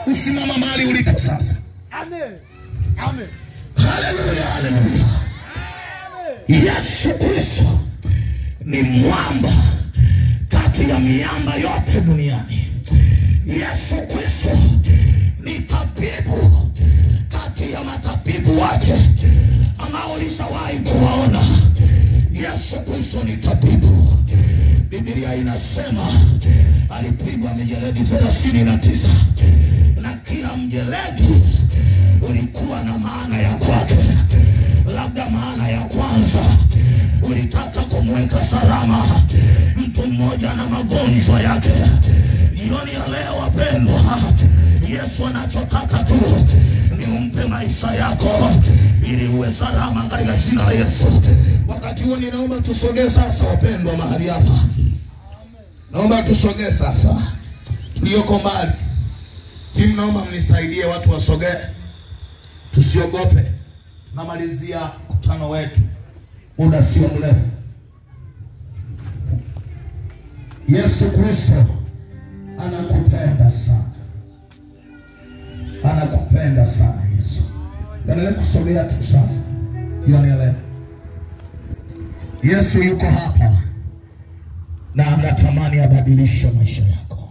Usimama mahali ulipo sasa. Amen. Amen. Haleluya, haleluya. Yesu Kristo ni mwamba kati ya miamba yote duniani. Yesu Kristo ni tabibu kati ya matabibu wake ambao ulishawahi kuwaona. Yesu Kristo ni tabibu. Biblia inasema alipigwa mijeledi 39 na kila mjeledi ulikuwa na maana ya kwake. Labda maana ya kwanza ulitaka kumweka salama mtu mmoja na magonjwa yake. Jioni ya leo wapendwa, Yesu anachotaka tu ni umpe maisha yako ili uwe salama katika jina la Yesu. Wakati huo ninaomba tusogee sasa wapendwa mahali hapa. Naomba tusogee sasa. Tulioko mbali, timu naomba mnisaidie watu wasogee. Tusiogope. Tunamalizia mkutano wetu. Muda sio mrefu. Yesu Kristo anakupenda sana. Anakupenda sana Yesu. Endelea kusogea tu sasa. Jioni leo Yesu yuko hapa na anatamani abadilishe maisha yako.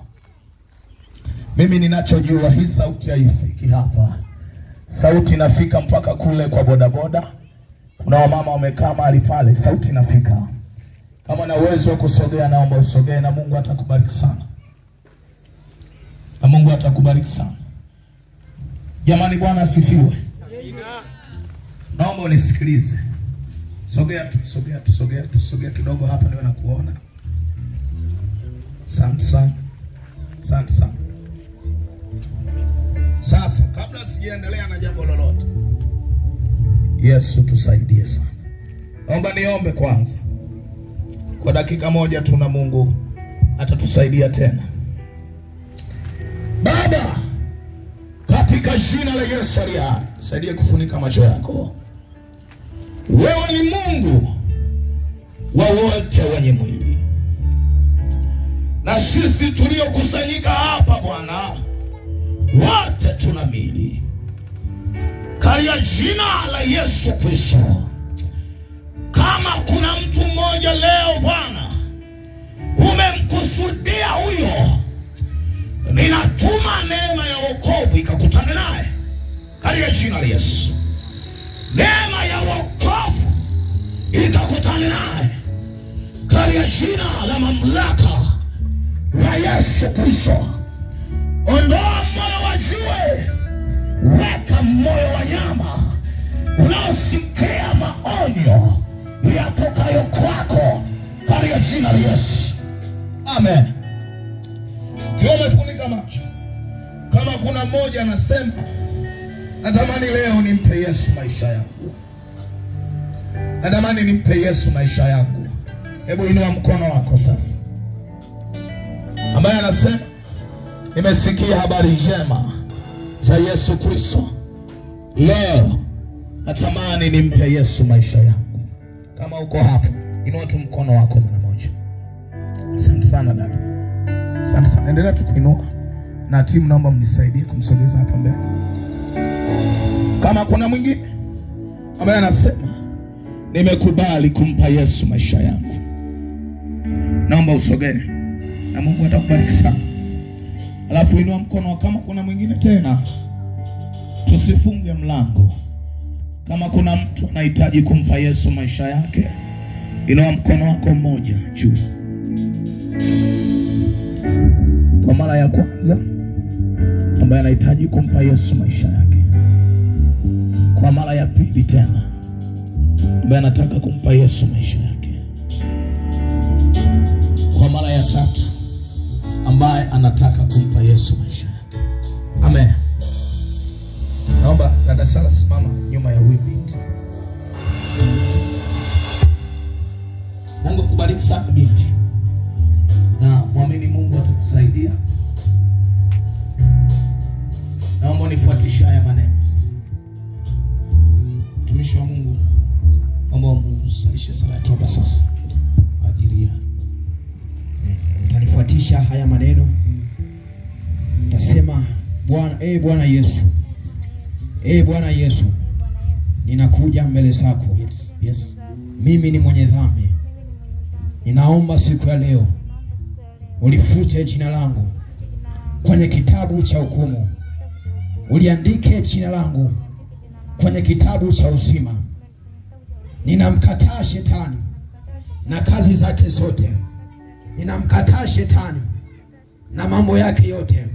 Mimi ninachojua hii sauti haifiki hapa. Sauti inafika mpaka kule kwa bodaboda. Kuna wamama wamekaa mahali pale, sauti inafika. Kama na uwezo wa kusogea naomba usogee na Mungu atakubariki sana. Na Mungu atakubariki sana. Jamani Bwana asifiwe. Naomba unisikilize. Sogea tu, sogea kidogo hapa niwe na kuona. Asante sana. Asante sana. Sasa kabla sijaendelea na jambo lolote, Yesu tusaidie sana. Naomba niombe kwanza. Kwa dakika moja tu na Mungu atatusaidia tena. Baba, katika jina la Yesu aliye hai, saidie kufunika macho yako. Wewe ni Mungu wa wote wenye mwili. Na sisi tuliokusanyika hapa Bwana, wote tuna miili. Katika jina la Yesu Kristo, kama kuna mtu mmoja leo Bwana umemkusudia huyo, ninatuma neema ya wokovu ikakutane naye katika jina la Yesu. Neema ya wokovu ikakutane naye katika jina la mamlaka la Yesu Kristo. Ondoa moyo wa jiwe, weka moyo wa nyama unaosikia maonyo yatokayo kwako katika jina la Yesu. Amen. Kiwa umefunika macho, kama kuna mmoja anasema natamani leo nimpe Yesu maisha yangu, natamani nimpe Yesu maisha yangu, hebu inua mkono wako sasa. Ambaye anasema nimesikia habari njema za Yesu Kristo, leo natamani nimpe Yesu maisha yangu. Kama uko hapo, inua tu mkono wako mara moja. Asante sana dada. Asante sana. Endelea tu kuinua. Na timu naomba mnisaidie kumsogeza hapa mbele. Kama kuna mwingine ambaye anasema nimekubali kumpa Yesu maisha yangu, naomba usogee na Mungu atakubariki sana. Alafu inua mkono. Kama kuna mwingine tena, tusifunge mlango. Kama kuna mtu anahitaji kumpa Yesu maisha yake, inua mkono wako mmoja juu. Kwa mara ya kwanza, ambaye anahitaji kumpa Yesu maisha yake. Kwa mara ya pili tena, ambaye anataka kumpa Yesu maisha yake. Kwa mara ya tatu, ambaye anataka kumpa Yesu maisha yake. Amen. Naomba dada Sala simama nyuma ya huyu binti. Mungu kubariki sana binti. Na muamini Mungu atakusaidia. Naomba nifuatishe haya maneno sasa. Mtumishi wa Mungu, naomba umsalishe sala ya toba sasa. Ajili ya Utanifuatisha haya maneno. Nasema Bwana, Bwana Yesu. Bwana Yesu, ninakuja mbele zako. Yes. Mimi ni mwenye dhambi. Ninaomba siku ya leo ulifute jina langu kwenye kitabu cha hukumu. Uliandike jina langu kwenye kitabu cha uzima. Ninamkataa shetani na kazi zake zote. Ninamkataa shetani na mambo yake yote.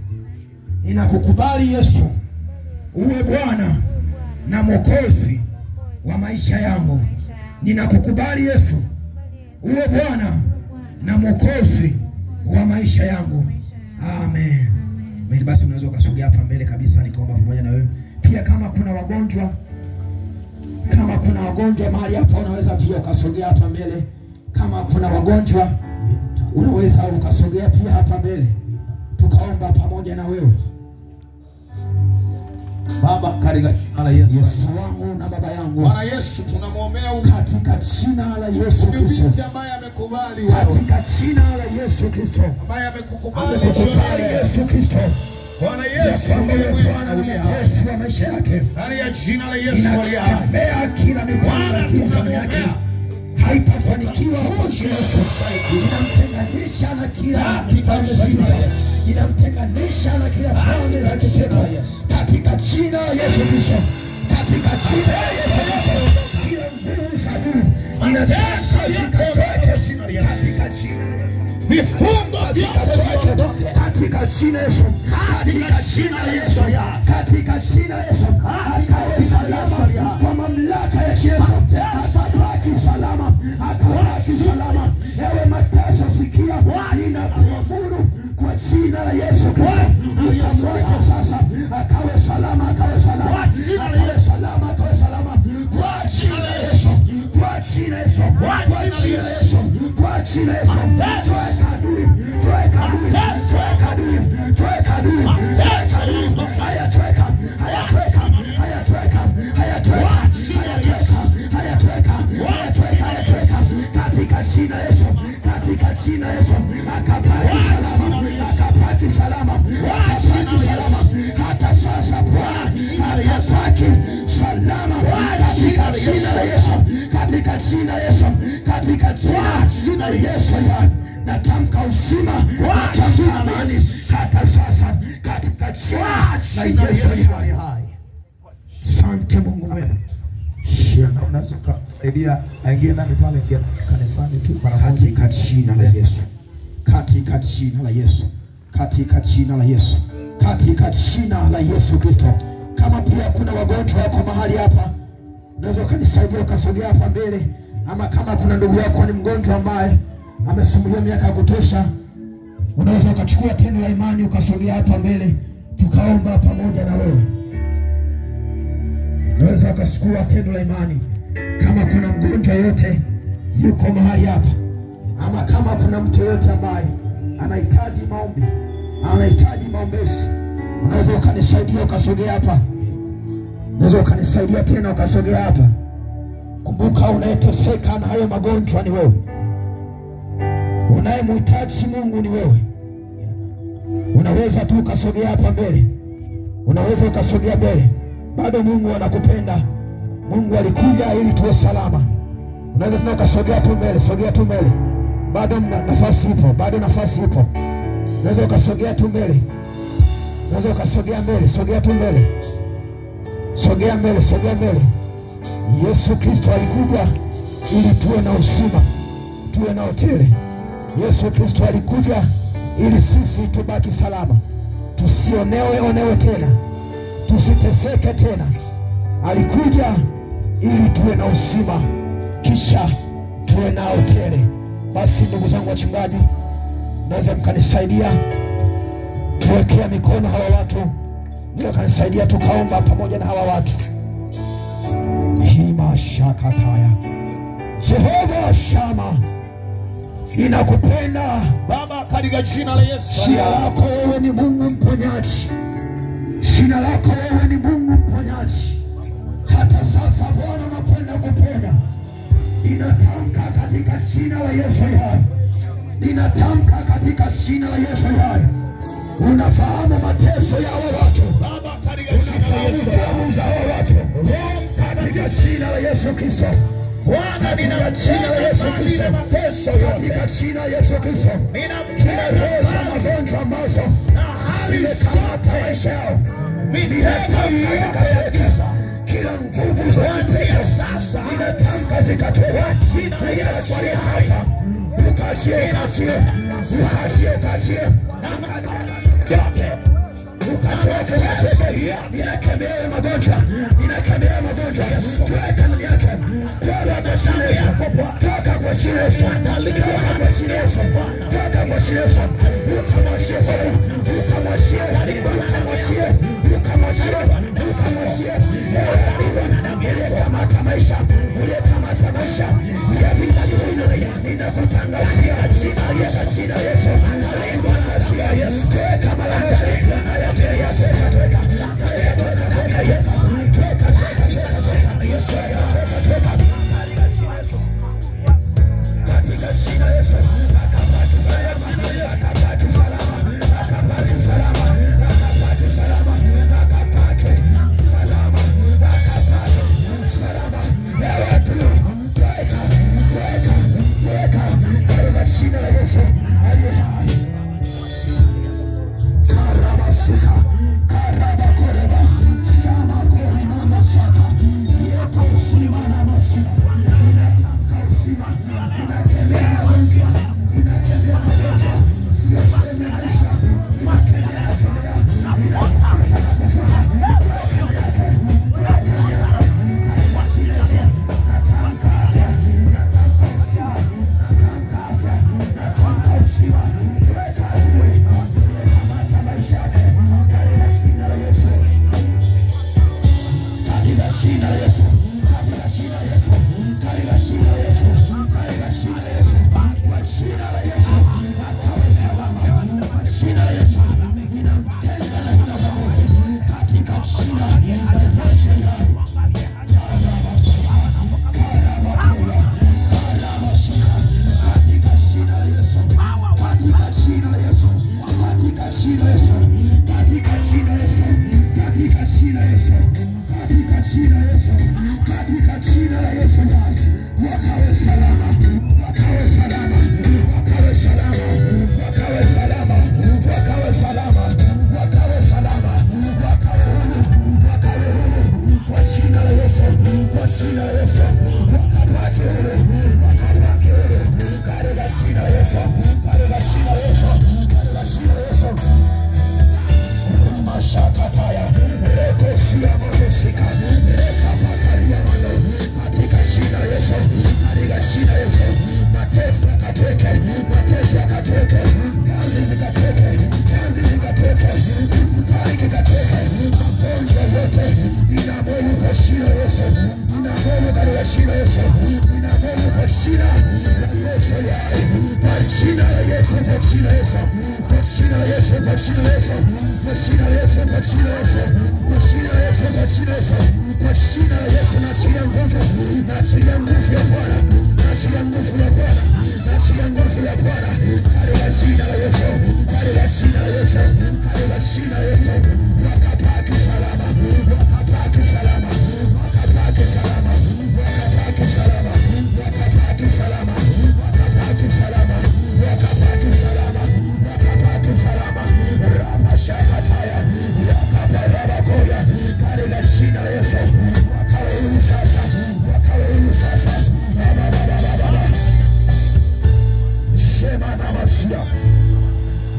Ninakukubali Yesu uwe Bwana na Mwokozi wa maisha yangu. Ninakukubali Yesu, uwe Bwana na Mwokozi wa maisha yangu. Amen. Amen. Basi unaweza ukasogea hapa mbele kabisa nikaomba pamoja na wewe. Pia kama kuna wagonjwa mahali hapa, unaweza pia ukasogea hapa mbele. Kama kuna wagonjwa, unaweza ukasogea pia hapa mbele tukaomba pamoja na wewe. Baba, katika jina la Yesu. Yesu wangu na baba yangu. Bwana Yesu, tunamwombea katika jina la Yesu Kristo. binti ambaye amekubali wewe. Katika jina la Yesu Kristo. Ambaye amekukubali Yesu Kristo. Bwana Yesu, Bwana Yesu wa maisha yake. ndani ya jina la Yesu aliye hai. Inakemea kila mipango ya kiza yake. Haitafanikiwa kwa jina la Yesu. Inamtenganisha na kila mipango ya kiza. Inamtenganisha na kila falme za kipepo. Katika jina la Yesu Kristo. Katika jina la Yesu Kristo. Kila nguvu za Mungu inatesha katika jina la Yesu. Katika jina la Yesu. Vifungo vikatoke katika jina la Yesu. Katika jina la Yesu. Katika jina la Yesu. Akawe salama kwa mamlaka ya Yesu. Atabaki salama. Akabaki salama. Ewe mateso sikia, ninakuamuru kwa jina la Yesu Kristo. Ukamwacha sasa akawe salama, akawe salama. Akawe salama, akawe salama. Kwa jina la Yesu. Kwa jina la Yesu. Kwa jina la Yesu. Kwa jina la Yesu. Toeka adui. Toeka adui. Toeka adui. Toeka adui. Toeka adui. Haya toeka. Haya toeka. Haya toeka. Haya toeka. Haya toeka. Haya toeka. Haya toeka. Haya toeka. Katika jina la Yesu. Katika jina la Yesu. Akapaki salama. Akapaki salama. Akapaki salama. Hata sasa akapaki salama. Katika jina la Yesu. Katika jina la Yesu. Katika jina la Yesu. Natamka uzima, natamka amani hata sasa katika jina la Yesu aliye hai. Asante Mungu mwema. Unaweza kusaidia aingie ndani pale, ingia kanisani tu mara moja. Katika jina la Yesu. Katika jina la Yesu. Katika jina la Yesu. Katika jina la Yesu Kristo. Kama pia kuna wagonjwa wako mahali hapa, unaweza ukanisaidia ukasogea hapa mbele. Ama kama kuna ndugu yako ni mgonjwa ambaye amesumbuliwa miaka ya kutosha, unaweza ukachukua tendo la imani ukasogea hapa mbele tukaomba pamoja na wewe. Unaweza ukachukua tendo la imani kama kuna mgonjwa yote yuko mahali hapa, ama kama kuna mtu yote ambaye anahitaji maombi, anahitaji maombezi, unaweza ukanisaidia ukasogea hapa. Unaweza ukanisaidia tena ukasogea hapa. Kumbuka unayeteseka na hayo magonjwa ni wewe. Unayemhitaji Mungu ni wewe. Unaweza tu ukasogea hapa mbele. Unaweza ukasogea mbele. Bado Mungu anakupenda. Mungu alikuja ili tuwe salama. Unaweza tena ukasogea tu mbele, sogea tu mbele. Bado nafasi ipo, bado nafasi ipo. Unaweza ukasogea tu mbele. Unaweza ukasogea mbele, sogea tu mbele. Sogea mbele, sogea mbele. Yesu Kristo alikuja ili tuwe na uzima, tuwe na hoteli. Yesu Kristo alikuja ili sisi tubaki salama. Tusionewe tena. Tusiteseke tena. Alikuja ili tuwe na uzima, kisha tuwe na hoteli. Basi ndugu zangu wachungaji, naweza mkanisaidia tuwekea mikono hawa watu. Ndio kanisaidia tukaomba pamoja na hawa watu. Hima shakataya. Jehova Shama, ninakupenda Baba, katika jina la Yesu. Jina lako wewe ni Mungu mponyaji. Jina lako wewe ni Mungu mponyaji. Hata sasa Bwana nakwenda kuponya. Ninatamka katika jina la Yesu hai. Ninatamka katika jina la Yesu hai. Unafahamu mateso ya hawa watu. Baba, katika jina la Yesu. Katika jina la Yesu Kristo. Bwana, nina jina la Yesu Kristo. Mateso katika jina la Yesu Kristo. Ninamkemea magonjwa ambazo zimekamata maisha yao. Ninatamka zikatoke. Kila nguvu za kipepo sasa ninatamka zikatoke. Jina la Yesu sasa. Ukachie. Ukatoke. Ninakemea magonjwa. Ninakemea magonjwa. Toka ndani yake. Toka kwa jina la Yesu. Toka kwa jina la Yesu. Toka kwa jina la Yesu. Toka kwa jina la Yesu. Ukamwachie wewe. Ukamwachie. Ukamwachie. Ukamwachie. Ukamwachie. Uliyekamata maisha. Uliyekamata maisha. Ya vita hivi. Ninakutangazia jina la Yesu. Ninakutangazia Yesu. Toka malaka.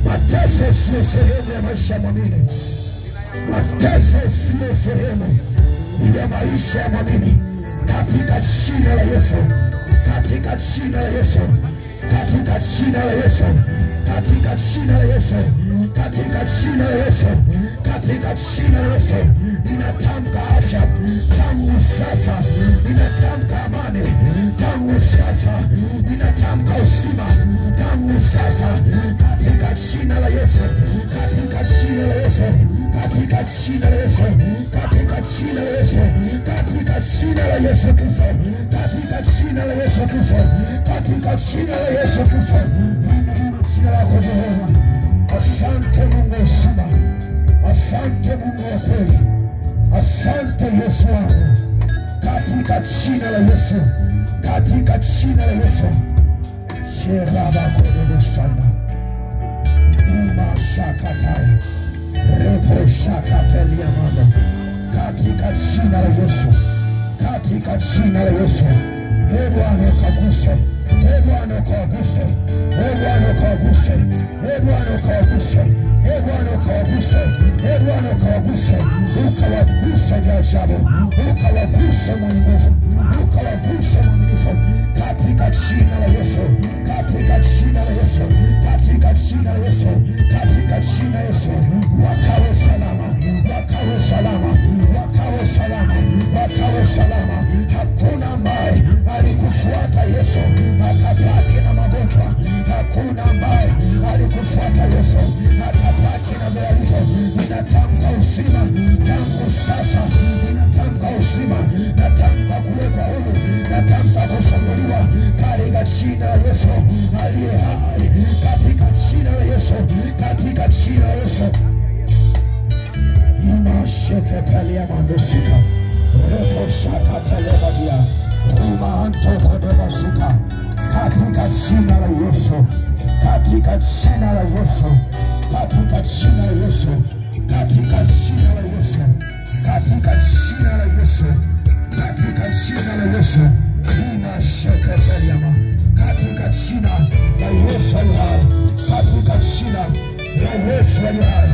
Mateso sio sehemu ya maisha ya mwamini. Mateso sio sehemu ya maisha ya mwamini. Katika jina la Yesu, katika jina la Yesu, katika jina la Yesu, katika jina la Yesu, katika jina la Yesu, katika jina la Yesu, ninatamka afya tangu sasa, ninatamka amani tangu sasa, ninatamka uzima tangu sasa, katika jina la Yesu, katika jina la Yesu, katika jina la Yesu, katika jina la Yesu, katika jina la Yesu Kristo, katika jina la Yesu Kristo, katika jina la Yesu Kristo. Jina lako Jehova. Asante Mungu wa uzima, asante Mungu wa kweli, asante Yesu wangu, katika jina la Yesu, katika jina la Yesu. Sheraba kodogo sana umashakataya repo shakatelia mama, katika jina la Yesu, katika jina la Yesu, Bwana ukaguse, Bwana ukawaguse, Bwana ukawaguse, Bwana ukawaguse, Bwana ukawaguse, Bwana ukawaguse, ukawaguse vya ajabu, ukawaguse mwenye nguvu, ukawaguse mwaminifu, katika jina la Yesu, katika jina la Yesu, katika jina la Yesu, katika jina la Yesu, wakawe salama, wakawe salama, wakawe salama, wakawe salama. Hakuna ambaye alikufuata Yesu akabaki na magonjwa, hakuna ambaye alikufuata Yesu akabaki na maradhi. Ninatamka uzima tangu sasa, ninatamka uzima, natamka kuwekwa huru, natamka kufunguliwa katika jina la Yesu aliye hai, katika jina la Yesu, katika jina la Yesu. Imashete kalia mandosika, repo shaka telebadia, rumaanto kodebasika, katika jina la Yesu, katika jina la Yesu, katika jina la Yesu, katika jina la Yesu, katika jina la Yesu, katika jina la Yesu. Imashete kalia, katika jina la Yesu aliye hai, katika jina la Yesu aliye hai,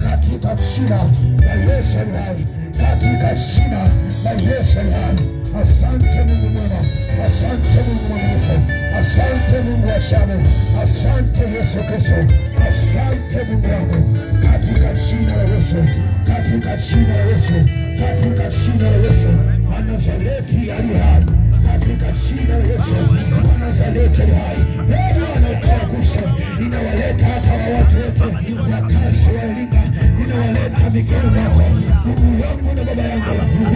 katika jina la Yesu aliye hai, katika jina la Yesu aliye hai. Asante Mungu mwema, asante Mungu mwaminifu, asante Mungu wa ajabu, asante Yesu Kristo, asante Mungu wangu, katika jina la Yesu, katika jina la Yesu, katika jina la Yesu. Nazareti aliye hai, katika jina la Yesu, Nazareti aliye hai. Bwana ukawaguse, inawaleta hata wa watu wote wakazi wa Iringa, inawaleta mikono yako Mungu wangu na baba yangu,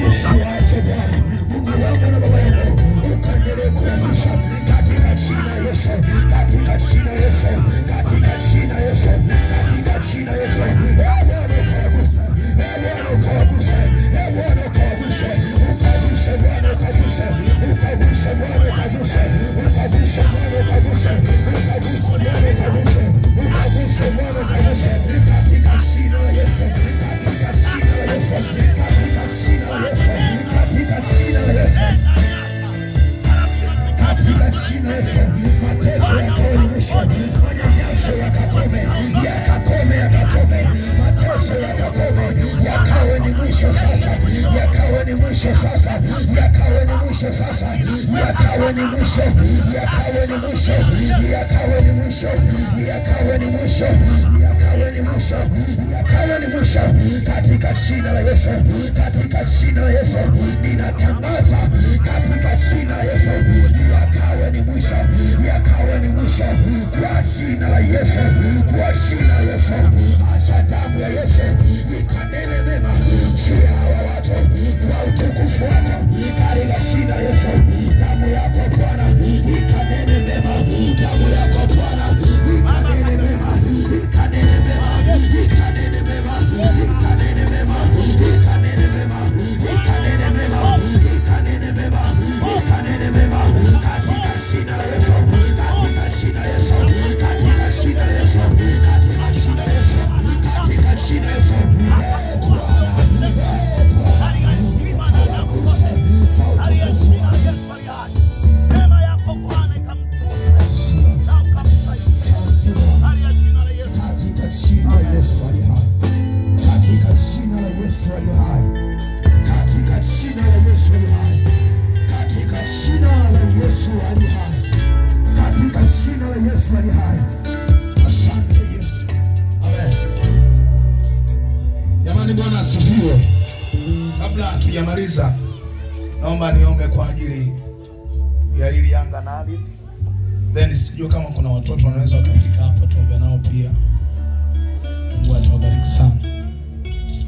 usiwaache Bwana Mungu wangu na baba yangu, ukaendelee kuamsha katika jina la Yesu, katika jina la Yesu, katika jina la Yesu, katika jina la Yesu. Bwana ukawaguse, Bwana ukawaguse, Bwana ukawaguse, ukaguse Bwana ukaguse, ukaguse Bwana ukaguse, ukaguse Bwana ukaguse, ukaguse Bwana ukaguse, ukaguse Bwana ukaguse, katika jina la Yesu, katika jina la Yesu, katika jina la Yesu, katika jina la Yesu, katika jina la Yesu. Mateso yakawe ni mwisho, manyanyaso yakakome, yakakome, yakakome, mateso yakakome, yakawe ni mwisho sasa, yakawe ni mwisho sasa, yakawe ni mwisho sasa, yakawe ni mwisho, yakawe ni mwisho, yakawe ni mwisho, yakawe ni mwisho, yakawe ni mwisho, yakawe ni mwisho, katika jina la Yesu, katika jina la Yesu. Ninatangaza katika jina la Yesu, yakawe ni mwisho, yakawe ni mwisho, kwa jina la Yesu, kwa jina la Yesu. Acha damu ya Yesu ikanene mema juu ya hawa watu kwa utukufu wako, katika jina la Yesu. Damu yako Bwana ikanene mema, damu yako Bwana ikanene mema, ikanene mema, ikanene mema, ikanene mema, ikanene mema, ikanene mema, ikanene mema, ikanene mema, katika jina la Yesu, katika jina la Yesu, katika jina la Yesu, katika jina la Yesu, katika jina la Yesu. Jamani, Bwana asifiwe. Kabla hatujamaliza, naomba niombe kwa ajili ya hili Yanga na Ali. Then sijui kama kuna watoto wanaweza wakafika hapa tuombe nao pia. Mungu atawabariki sana.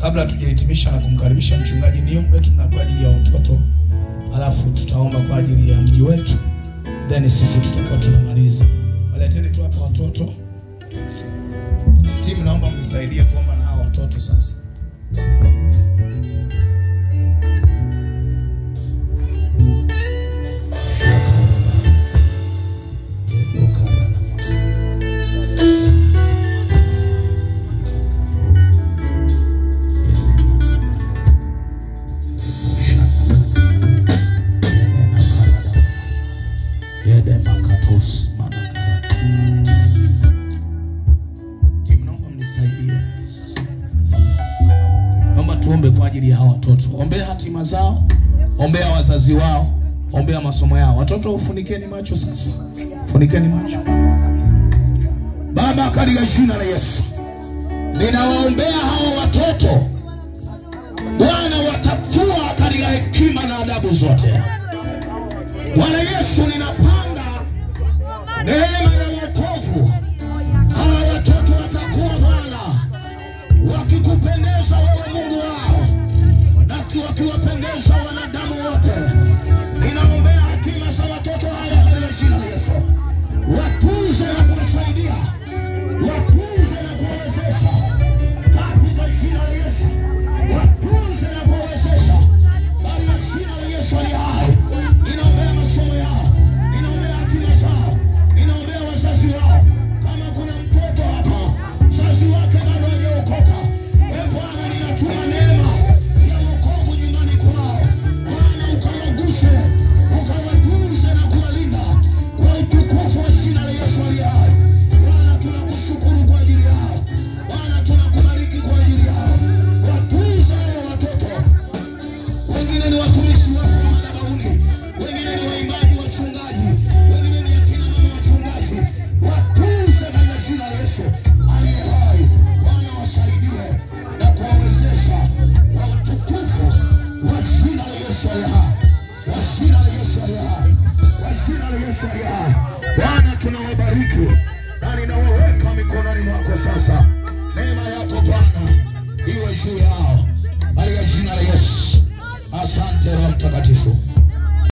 Kabla hatujahitimisha na kumkaribisha mchungaji, niombe tuna kwa ajili ya watoto, alafu tutaomba kwa ajili ya mji wetu, then sisi tutakuwa tunamaliza. Waleteni tu hapa watoto. Timu, naomba mnisaidie kuomba na hao watoto sasa. hatima zao, ombea wazazi wao, ombea masomo yao. Watoto funikeni macho sasa. Funikeni macho. Baba, katika jina la Yesu, ninawaombea hao watoto. Bwana, watakuwa katika hekima na adabu zote. Bwana Yesu, ninapanda neema ya wokovu. Hawa watoto watakuwa Bwana wakikupendeza wewe Mungu wao, na wakiwapendeza wanadamu wote. Ninaombea hatima za watoto hawa katika jina la Yesu. Watunze na kuwasaidia, watunze na kuwawezesha katika jina la Yesu. Watunze na kuwawezesha katika jina la Yesu aliye hai. Ninaombea masomo yao, ninaombea hatima zao, ninaombea wazazi wao. Kama kuna mtoto hapa mzazi wake bado hajaokoka, Bwana, ninatuma neema ya wokovu nyumbani kwao. Bwana, ukawaguse, ukawatunze na kuwalinda kwa utukufu wa jina la Yesu aliye hai. Bwana, tunakushukuru kwa ajili yao. Bwana, tunakubariki kwa ajili yao. Watunze hao watoto. Wengine ni watumishi wako wa madhabahuni, wengine ni waimbaji, wachungaji, wengine ni akina mama wachungaji. Watunze katika jina la Yesu aliye hai. Bwana, wasaidie na kuwawezesha kwa utukufu wa jina la Yesu aliye hai. Kwa jina la Yesu aliye hai. Kwa jina la Yesu aliye hai. Bwana, tunawabariki na ninawaweka mikononi mwako sasa. Neema yako Bwana iwe juu yao katika jina la Yesu. Asante Roho Mtakatifu.